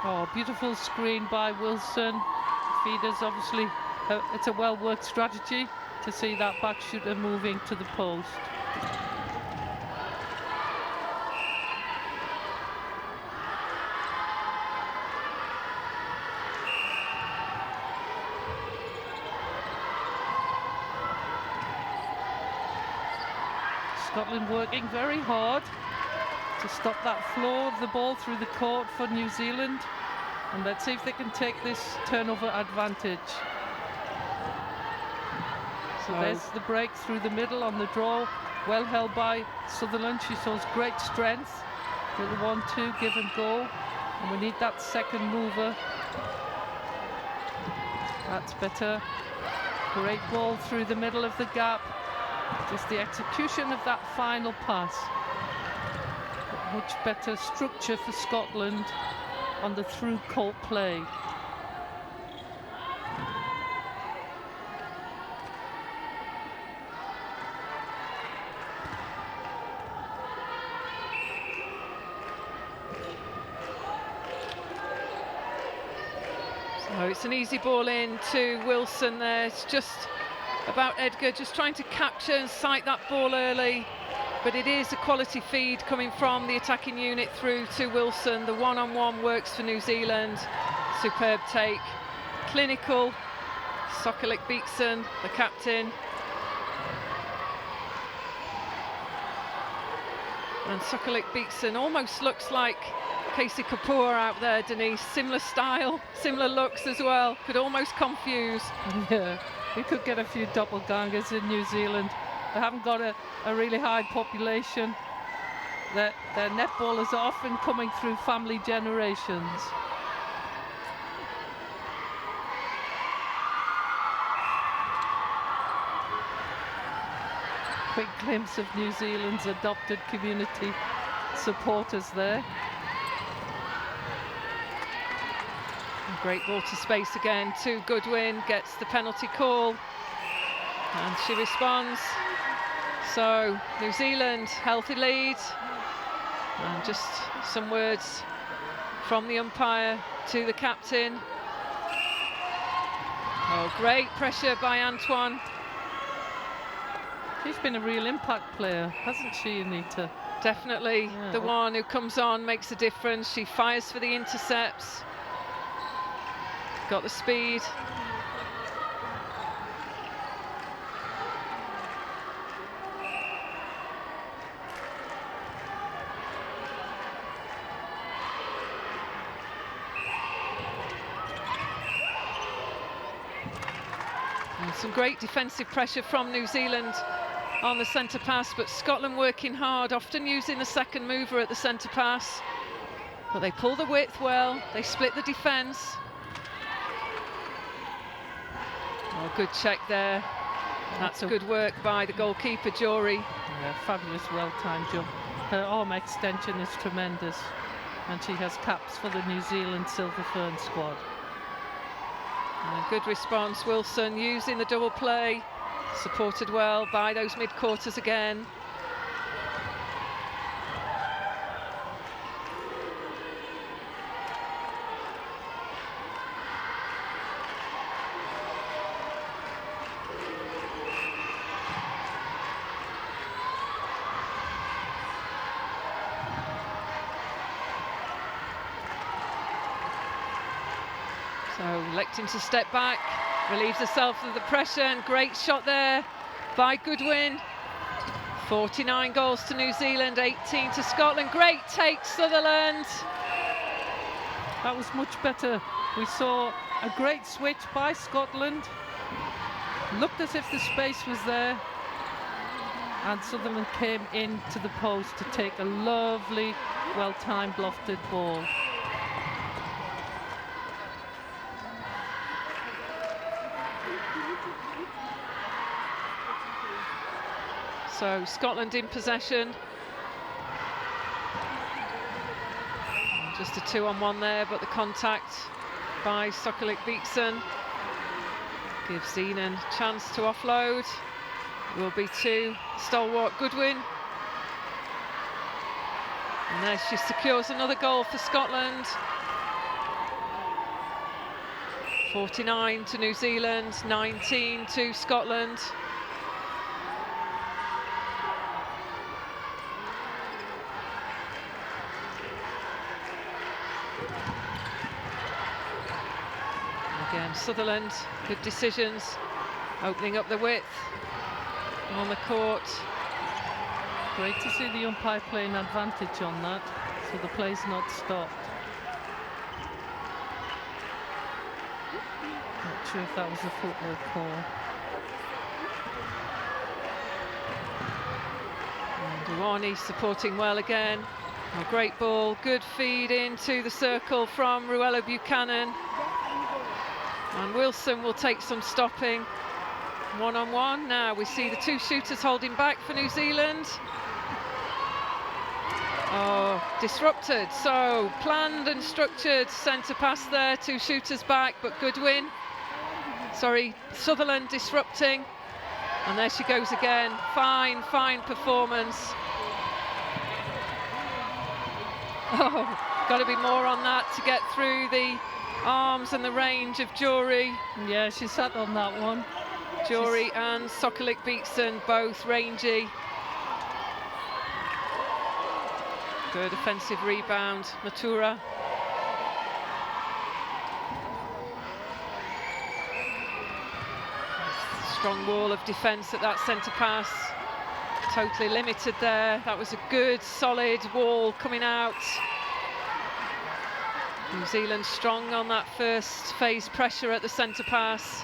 Oh, beautiful screen by Wilson. Feeders, obviously, it's a well-worked strategy to see that back shooter moving to the post. Scotland working very hard to stop that flow of the ball through the court for New Zealand, and let's see if they can take this turnover advantage. So there's the break through the middle on the draw, well held by Sutherland. She shows great strength. Little 1-2 give and go, and we need that second mover. That's better. Great ball through the middle of the gap. Just the execution of that final pass. Much better structure for Scotland on the through court play. So it's an easy ball in to Wilson there. It's just about Edgar just trying to capture and sight that ball early, but it is a quality feed coming from the attacking unit through to Wilson. The one-on-one works for New Zealand. Superb take, clinical. Sokolik Beatson, the captain, and Sokolik Beatson almost looks like Casey Kapoor out there, Denise. Similar style, similar looks as well. Could almost confuse. Yeah. We could get a few doppelgangers in New Zealand. They haven't got a really high population. Their netballers are often coming through family generations. Quick glimpse of New Zealand's adopted community supporters there. Great ball to space again to Goodwin, gets the penalty call, and she responds. So New Zealand, healthy lead, and just some words from the umpire to the captain. Oh, great pressure by Antoine. She's been a real impact player, hasn't she, Anita? Definitely, yeah. The one who comes on makes a difference. She fires for the intercepts. Got the speed. And some great defensive pressure from New Zealand on the centre pass, but Scotland working hard, often using the second mover at the centre pass. But they pull the width well, they split the defence. Oh, good check there. That's good work by the goalkeeper, Jory. Yeah, fabulous, well-timed jump. Her arm extension is tremendous, and she has caps for the New Zealand Silver Fern squad. Good response, Wilson using the double play, supported well by those mid-quarters again. So electing to step back, relieves herself of the pressure, and great shot there by Goodwin. 49 goals to New Zealand, 18 to Scotland. Great take, Sutherland. That was much better. We saw a great switch by Scotland. Looked as if the space was there, and Sutherland came into the post to take a lovely, well-timed lofted ball. So Scotland in possession. Just a 2-on-1 there, but the contact by Sokolik Beatson gives Zenon a chance to offload. Will be to stalwart Goodwin. And there she secures another goal for Scotland. 49 to New Zealand, 19 to Scotland. Again, Sutherland, good decisions, opening up the width on the court. Great to see the umpire playing advantage on that, so the play's not stopped. Not sure if that was a footwork call. Duani supporting well again. A great ball, good feed into the circle from Ruella Buchanan. And Wilson will take some stopping. 1-on-1. Now we see the two shooters holding back for New Zealand. Oh, disrupted. So planned and structured centre pass there, two shooters back, but Goodwin. Sorry, Sutherland disrupting. And there she goes again. Fine, fine performance. Oh, got to be more on that to get through the arms and the range of Jury. Yeah, she sat on that one. Jury and Sokolik Beatson, both rangy. Good offensive rebound, Matura. Strong wall of defence at that centre pass. Totally limited there. That was a good, solid wall coming out. New Zealand strong on that first phase pressure at the centre pass.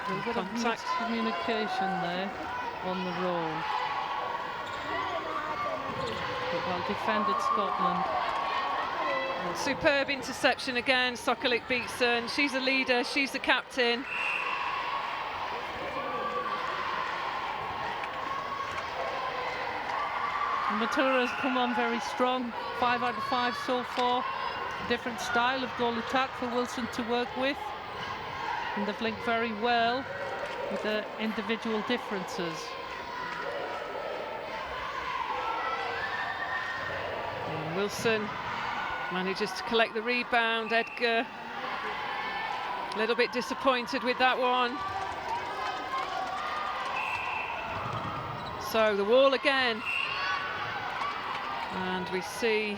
A bit of miscommunication there on the roll. But well defended Scotland. Superb interception again, Sokolik Beatson. She's a leader, she's the captain. Matura's come on very strong, 5 out of 5 so far. Different style of goal attack for Wilson to work with. And they've linked very well with the individual differences. And Wilson manages to collect the rebound. Edgar a little bit disappointed with that one. So the wall again. And we see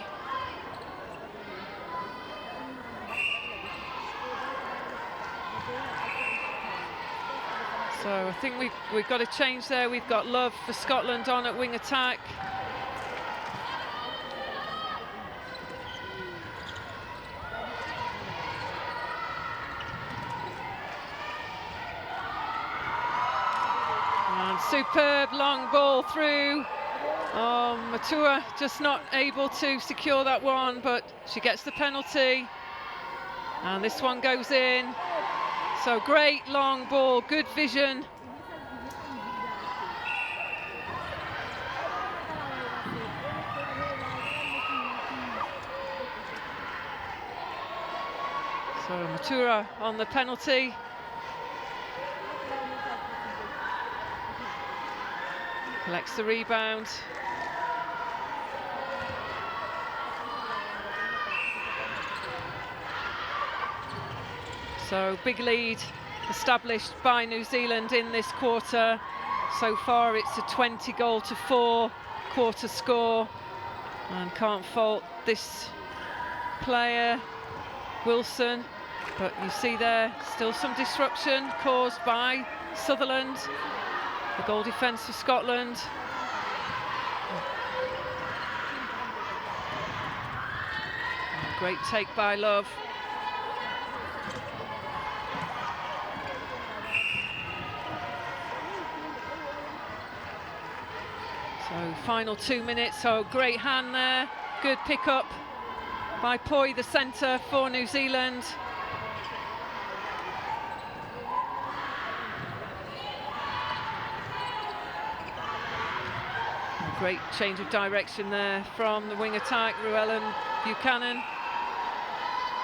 so I think we've got a change there. We've got Love for Scotland on at wing attack. And superb long ball through. Oh, Matua just not able to secure that one, but she gets the penalty. And this one goes in. So great long ball, good vision. So Matura on the penalty. Collects the rebound. So big lead established by New Zealand in this quarter. So far it's a 20-4 quarter score, and can't fault this player, Wilson. But you see there still some disruption caused by Sutherland, the goal defence for Scotland. Great take by Love. So final 2 minutes, so great hand there, good pick up by Poi, the centre for New Zealand. Great change of direction there from the wing attack, Ruellen Buchanan.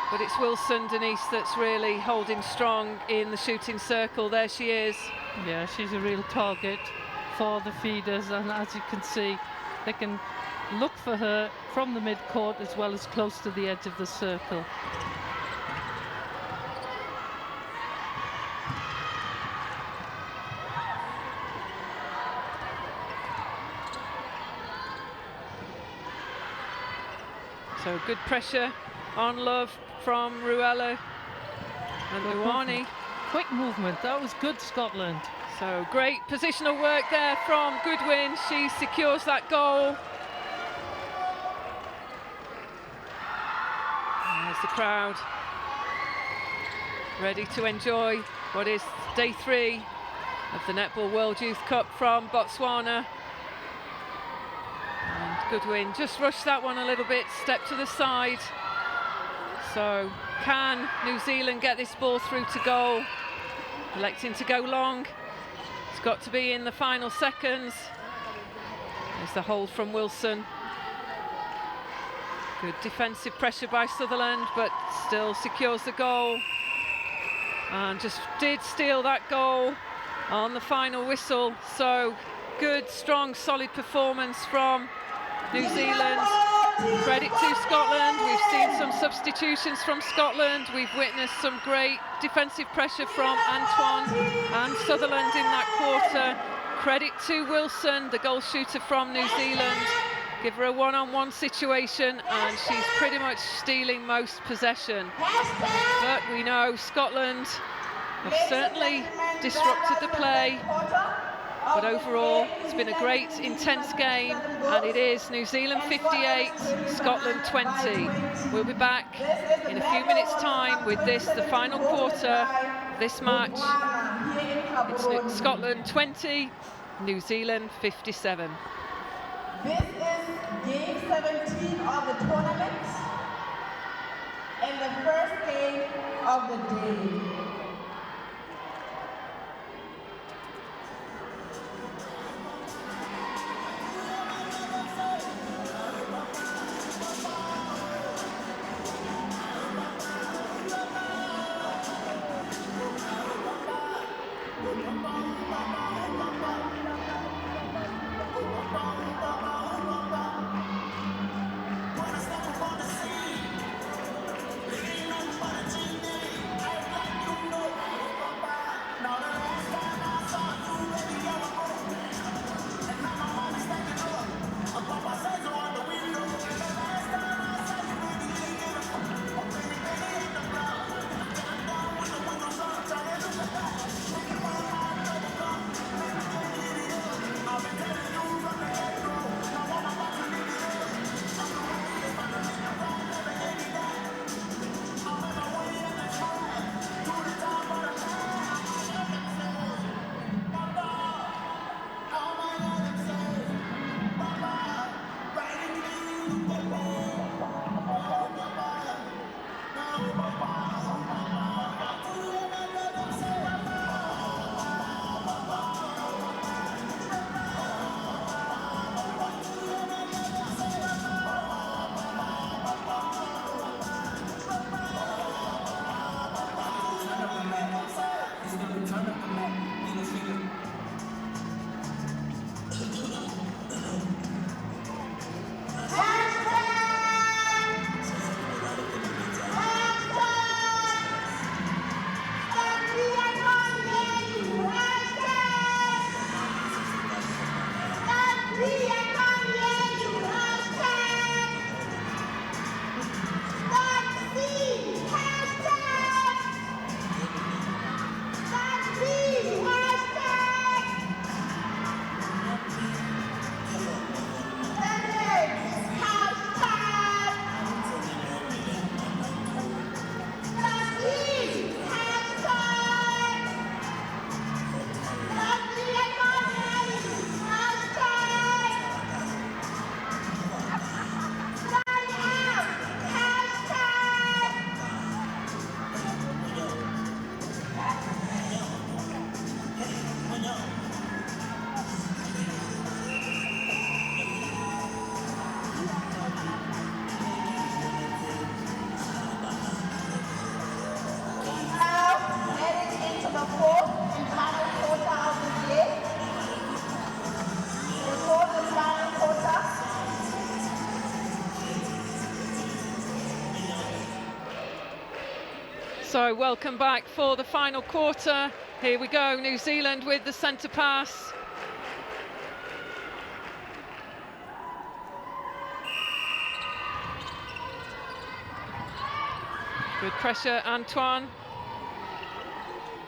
But it's Wilson, Denise, that's really holding strong in the shooting circle. There she is. Yeah, she's a real target for the feeders, and as you can see, they can look for her from the mid-court as well as close to the edge of the circle. So good pressure on Love from Ruella and Luani. Quick movement, that was good, Scotland. So great positional work there from Goodwin. She secures that goal. And there's the crowd ready to enjoy what is day 3 of the Netball World Youth Cup from Botswana. And Goodwin just rushed that one a little bit, step to the side. So can New Zealand get this ball through to goal? Electing to go long. It's got to be in the final seconds. There's the hold from Wilson. Good defensive pressure by Sutherland, but still secures the goal. And just did steal that goal on the final whistle. So good, strong, solid performance from New Zealand. Credit to Scotland. We've seen some substitutions from Scotland. We've witnessed some great defensive pressure from Antoine and Sutherland in that quarter. Credit to Wilson, the goal shooter from New Zealand. Give her a one-on-one situation and she's pretty much stealing most possession. But we know Scotland have certainly disrupted the play. But overall, it's been a great, intense game, and it is New Zealand 58, Scotland 20. We'll be back in a few minutes' time with this, the final quarter of this match. It's Scotland 20, New Zealand 57. This is game 17 of the tournament and the first game of the day. So welcome back for the final quarter. Here we go, New Zealand with the centre pass. Good pressure, Antoine.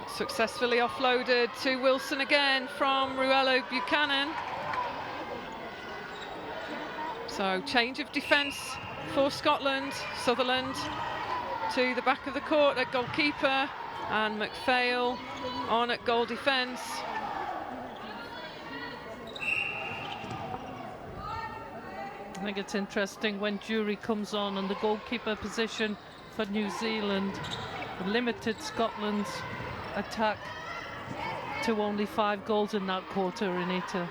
Successfully offloaded to Wilson again from Ruello Buchanan. So change of defence for Scotland. Sutherland to the back of the court at goalkeeper, and McPhail on at goal defence. I think it's interesting when Jury comes on and the goalkeeper position for New Zealand limited Scotland's attack to only 5 goals in that quarter, Anita.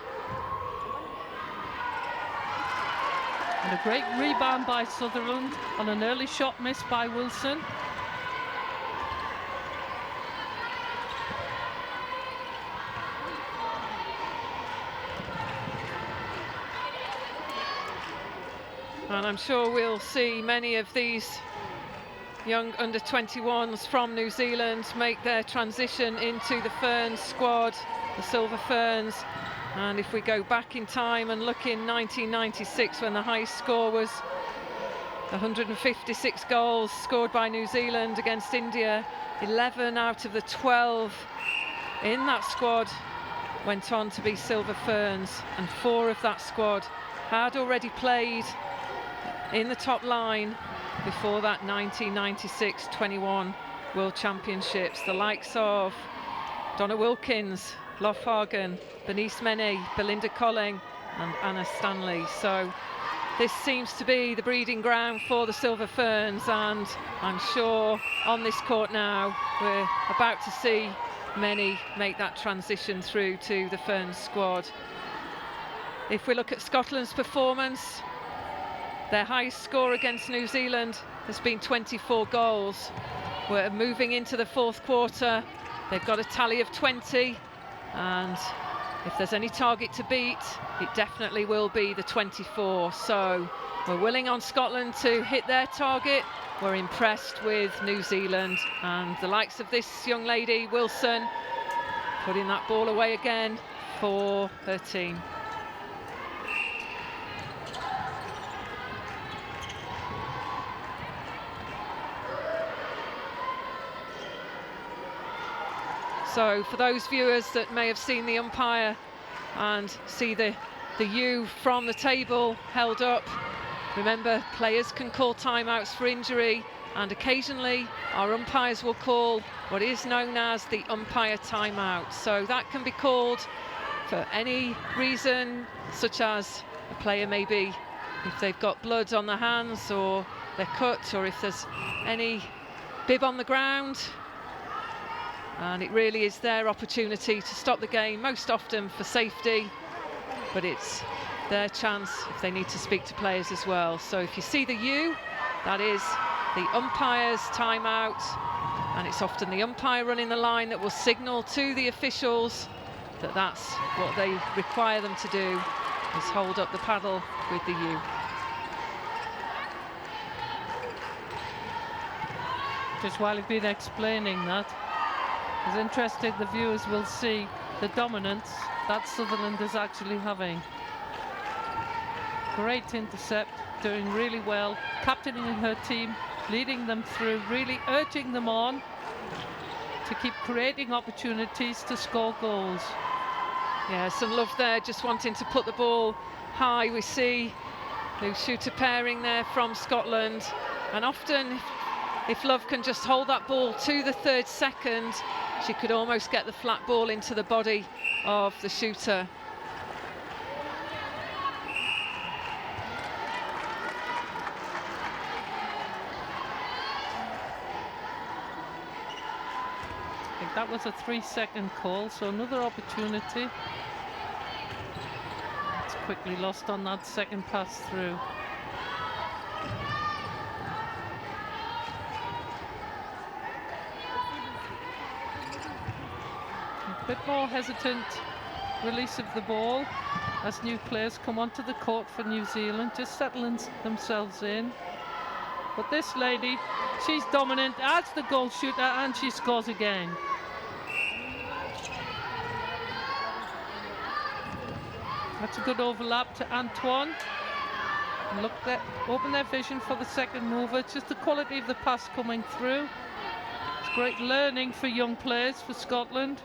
And a great rebound by Sutherland on an early shot miss by Wilson. And I'm sure we'll see many of these young under-21s from New Zealand make their transition into the Ferns squad, the Silver Ferns. And if we go back in time and look in 1996, when the highest score was 156 goals scored by New Zealand against India, 11 out of the 12 in that squad went on to be Silver Ferns, and 4 of that squad had already played in the top line before that 1996-21 World Championships. The likes of Donna Wilkins, Lofhagen, Bernice Mene, Belinda Colling and Anna Stanley. So this seems to be the breeding ground for the Silver Ferns, and I'm sure on this court now we're about to see many make that transition through to the Ferns squad. If we look at Scotland's performance, their highest score against New Zealand has been 24 goals. We're moving into the 4th quarter. They've got a tally of 20, and if there's any target to beat, it definitely will be the 24. So we're willing on Scotland to hit their target. We're impressed with New Zealand, and the likes of this young lady, Wilson, putting that ball away again for her team. So for those viewers that may have seen the umpire and see the U from the table held up, remember, players can call timeouts for injury, and occasionally our umpires will call what is known as the umpire timeout. So that can be called for any reason, such as a player maybe if they've got blood on their hands or they're cut, or if there's any bib on the ground. And it really is their opportunity to stop the game, most often for safety, but it's their chance if they need to speak to players as well. So if you see the U, that is the umpire's timeout, and it's often the umpire running the line that will signal to the officials that that's what they require them to do, is hold up the paddle with the U. Just while you've been explaining that, it's interesting, the viewers will see the dominance that Sutherland is actually having. Great intercept, doing really well, captaining her team, leading them through, really urging them on to keep creating opportunities to score goals. Yeah, some love there, just wanting to put the ball high. We see the shooter pairing there from Scotland, and often if Love can just hold that ball to the 3rd second, she could almost get the flat ball into the body of the shooter. I think that was a 3-second call, so another opportunity. It's quickly lost on that second pass through. A bit more hesitant release of the ball as new players come onto the court for New Zealand, just settling themselves in. But this lady, she's dominant as the goal shooter, and she scores again. That's a good overlap to Antoine. Look, open their vision for the second mover. It's just the quality of the pass coming through. It's great learning for young players for Scotland.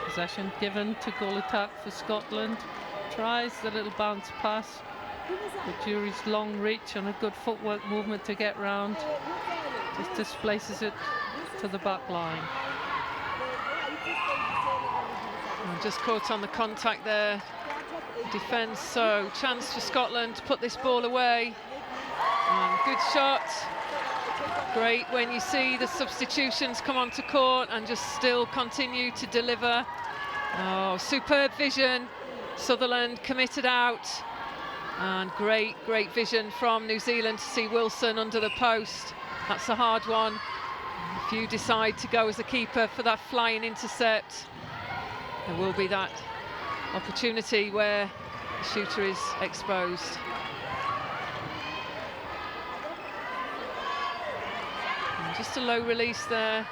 Possession given to goal attack for Scotland. Tries the little bounce pass, but Jury's long reach and a good footwork movement to get round just displaces it to the back line. And just caught on the contact there, defence, so chance for Scotland to put this ball away. And good shot. Great when you see the substitutions come onto court and just still continue to deliver. Oh, superb vision. Sutherland committed out. And great vision from New Zealand to see Wilson under the post. That's a hard one. If you decide to go as a keeper for that flying intercept, there will be that opportunity where the shooter is exposed. And just a low release there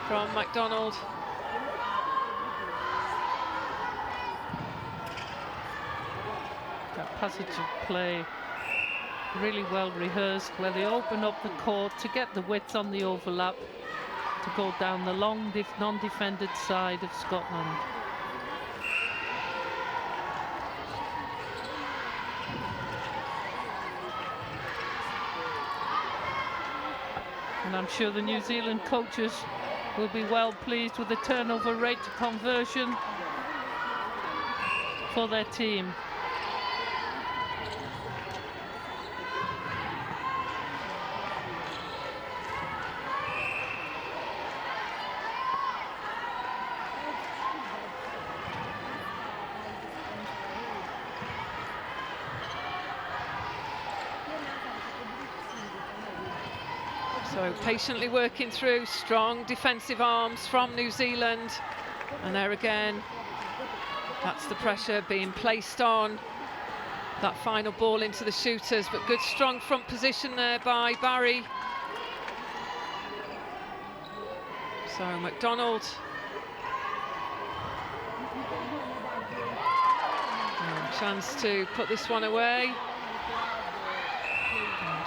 from MacDonald. That passage of play really well rehearsed, where they open up the court to get the width on the overlap to go down the long non-defended side of Scotland. And I'm sure the New Zealand coaches will be well pleased with the turnover rate conversion for their team. So patiently working through, strong defensive arms from New Zealand, and there again, that's the pressure being placed on that final ball into the shooters, but good strong front position there by Barry. So MacDonald. Chance to put this one away.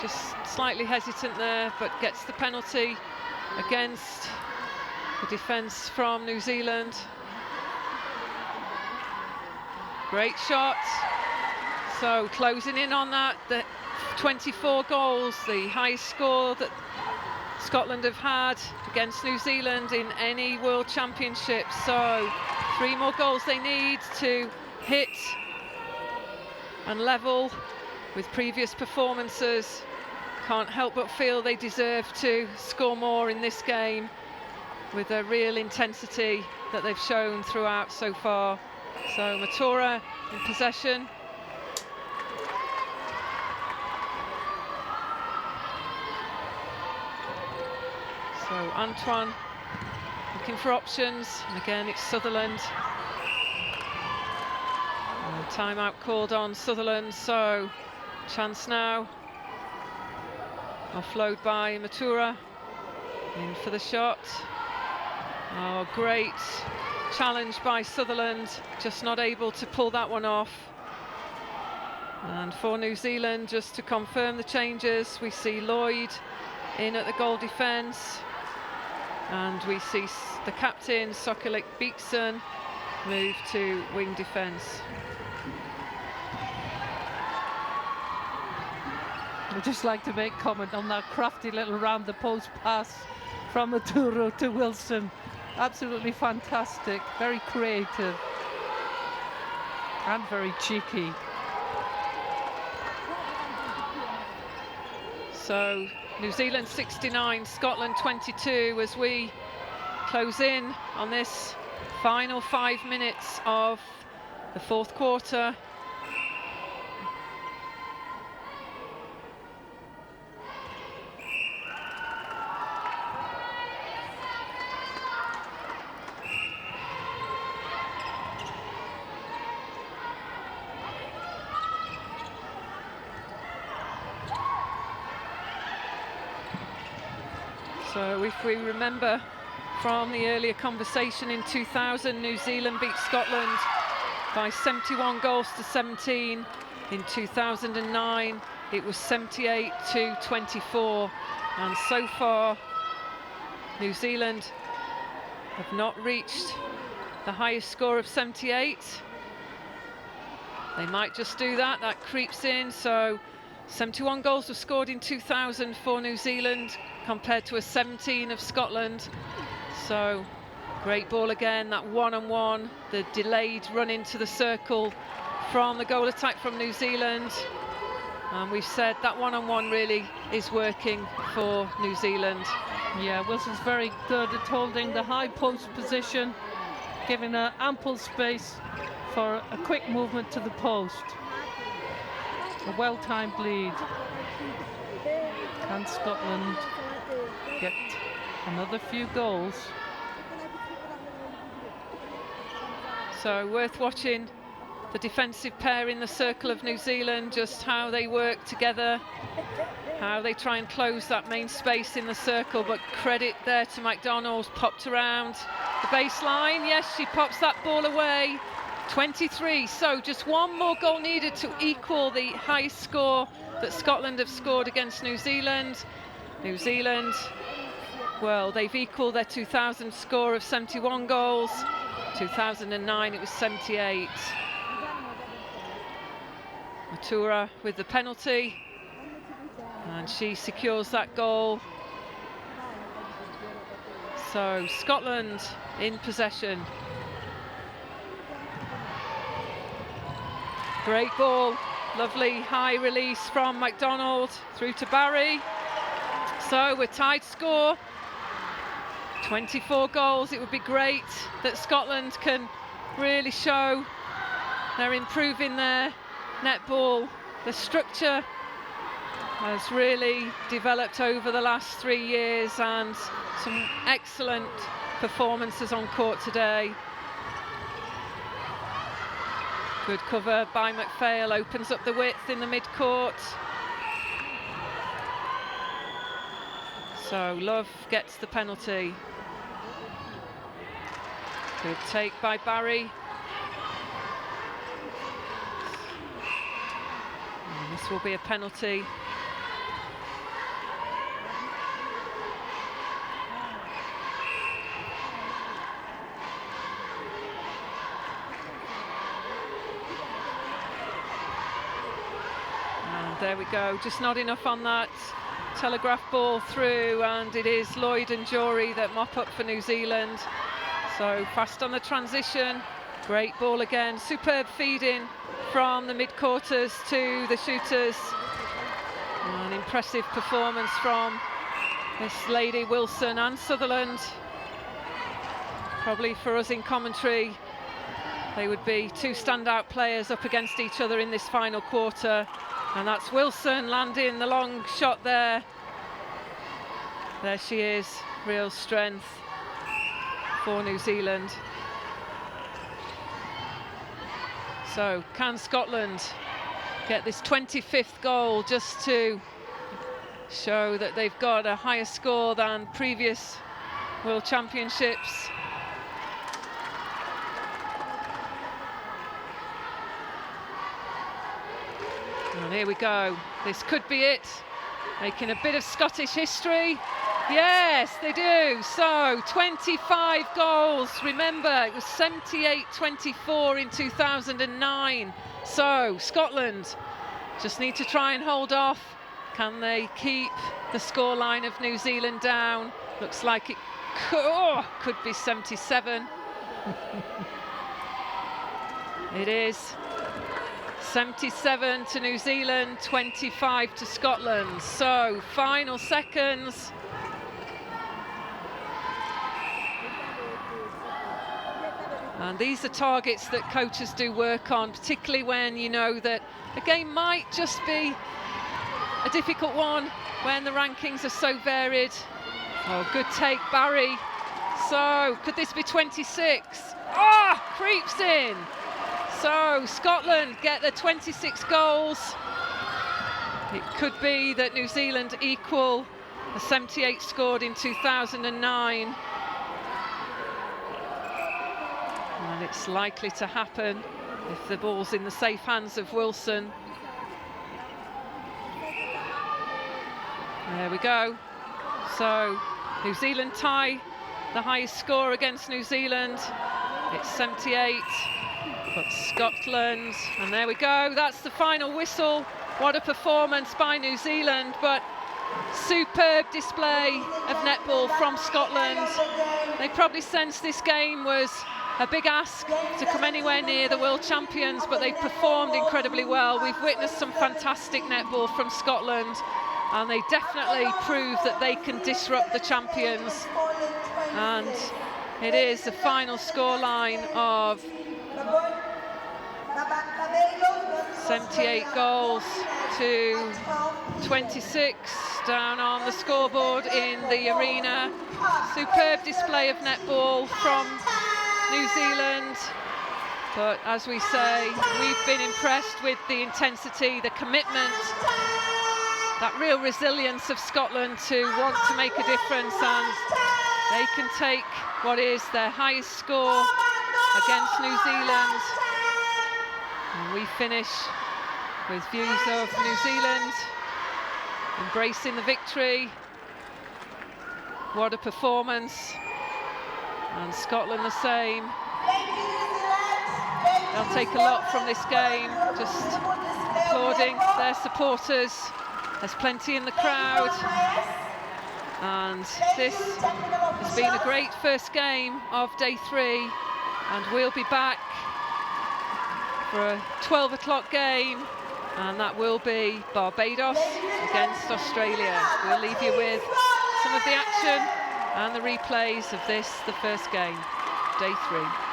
Just slightly hesitant there, but gets the penalty against the defence from New Zealand. Great shot. So closing in on that, the 24 goals, the highest score that Scotland have had against New Zealand in any World Championship. So 3 more goals they need to hit and level with previous performances. Can't help but feel they deserve to score more in this game with the real intensity that they've shown throughout so far. So Matura in possession. So Antoine looking for options, and again it's Sutherland. And timeout called on Sutherland, so chance now. Offload by Matura, in for the shot. Oh, great challenge by Sutherland, just not able to pull that one off. And for New Zealand, just to confirm the changes, we see Lloyd in at the goal defence, and we see the captain, Sokolik Beekson, move to wing defence. I'd just like to make comment on that crafty little round the post pass from Maturo to Wilson. Absolutely fantastic, very creative and very cheeky. So New Zealand 69, Scotland 22 as we close in on this final 5 minutes of the fourth quarter. So if we remember from the earlier conversation, in 2000, New Zealand beat Scotland by 71 goals to 17. In 2009, it was 78 to 24. And so far, New Zealand have not reached the highest score of 78. They might just do that, that creeps in. So 71 goals were scored in 2000 for New Zealand compared to a 17 of Scotland. So great ball again, that one-on-one, the delayed run into the circle from the goal attack from New Zealand. And we've said that one-on-one really is working for New Zealand. Yeah, Wilson's very good at holding the high post position, giving her ample space for a quick movement to the post. A well-timed lead. Can Scotland get another few goals? So worth watching the defensive pair in the circle of New Zealand, just how they work together, how they try and close that main space in the circle. But credit there to McDonald, popped around the baseline. Yes, she pops that ball away. 23, so just one more goal needed to equal the highest score that Scotland have scored against New Zealand. New Zealand, well, they've equalled their 2000 score of 71 goals. 2009 it was 78. Matura with the penalty, and she secures that goal. So Scotland in possession. Great ball, lovely high release from McDonald through to Barry. So we're tied score, 24 goals. It would be great that Scotland can really show they're improving their netball. The structure has really developed over the last 3 years, and some excellent performances on court today. Good cover by McPhail, opens up the width in the mid-court. So Love gets the penalty. Good take by Barry. And this will be a penalty. There we go, just not enough on that telegraph ball through, and it is Lloyd and Jory that mop up for New Zealand. So fast on the transition, great ball again, superb feeding from the mid-quarters to the shooters. An impressive performance from this lady Wilson and Sutherland. Probably for us in commentary, they would be two standout players up against each other in this final quarter. And that's Wilson landing the long shot there. There she is, real strength for New Zealand. So can Scotland get this 25th goal just to show that they've got a higher score than previous World Championships? And here we go, this could be it, making a bit of Scottish history. Yes, they do. So 25 goals. Remember, it was 78-24 in 2009. So Scotland just need to try and hold off. Can they keep the scoreline of New Zealand down? Looks like it could be 77. It is 77 to New Zealand, 25 to Scotland. So final seconds. And these are targets that coaches do work on, particularly when you know that a game might just be a difficult one when the rankings are so varied. Oh, good take, Barry. So could this be 26? Creeps in. So Scotland get their 26 goals. It could be that New Zealand equal A 78 scored in 2009. And it's likely to happen if the ball's in the safe hands of Wilson. There we go. So New Zealand tie the highest score against New Zealand. It's 78, but Scotland, and there we go, that's the final whistle. What a performance by New Zealand, but superb display of netball from Scotland. They probably sensed this game was a big ask to come anywhere near the world champions, but they performed incredibly well. We've witnessed some fantastic netball from Scotland, and they definitely prove that they can disrupt the champions. And it is the final scoreline of 78 goals to 26 down on the scoreboard in the arena. Superb display of netball from New Zealand. But as we say, we've been impressed with the intensity, the commitment, that real resilience of Scotland to want to make a difference, and they can take what is their highest score against New Zealand. And we finish with views of New Zealand embracing the victory. What a performance. And Scotland the same. They'll take a lot from this game, just applauding their supporters. There's plenty in the crowd. And this has been a great first game of day 3, and we'll be back for a 12 o'clock game, and that will be Barbados against Australia. We'll leave you with some of the action and the replays of this, the first game, day 3.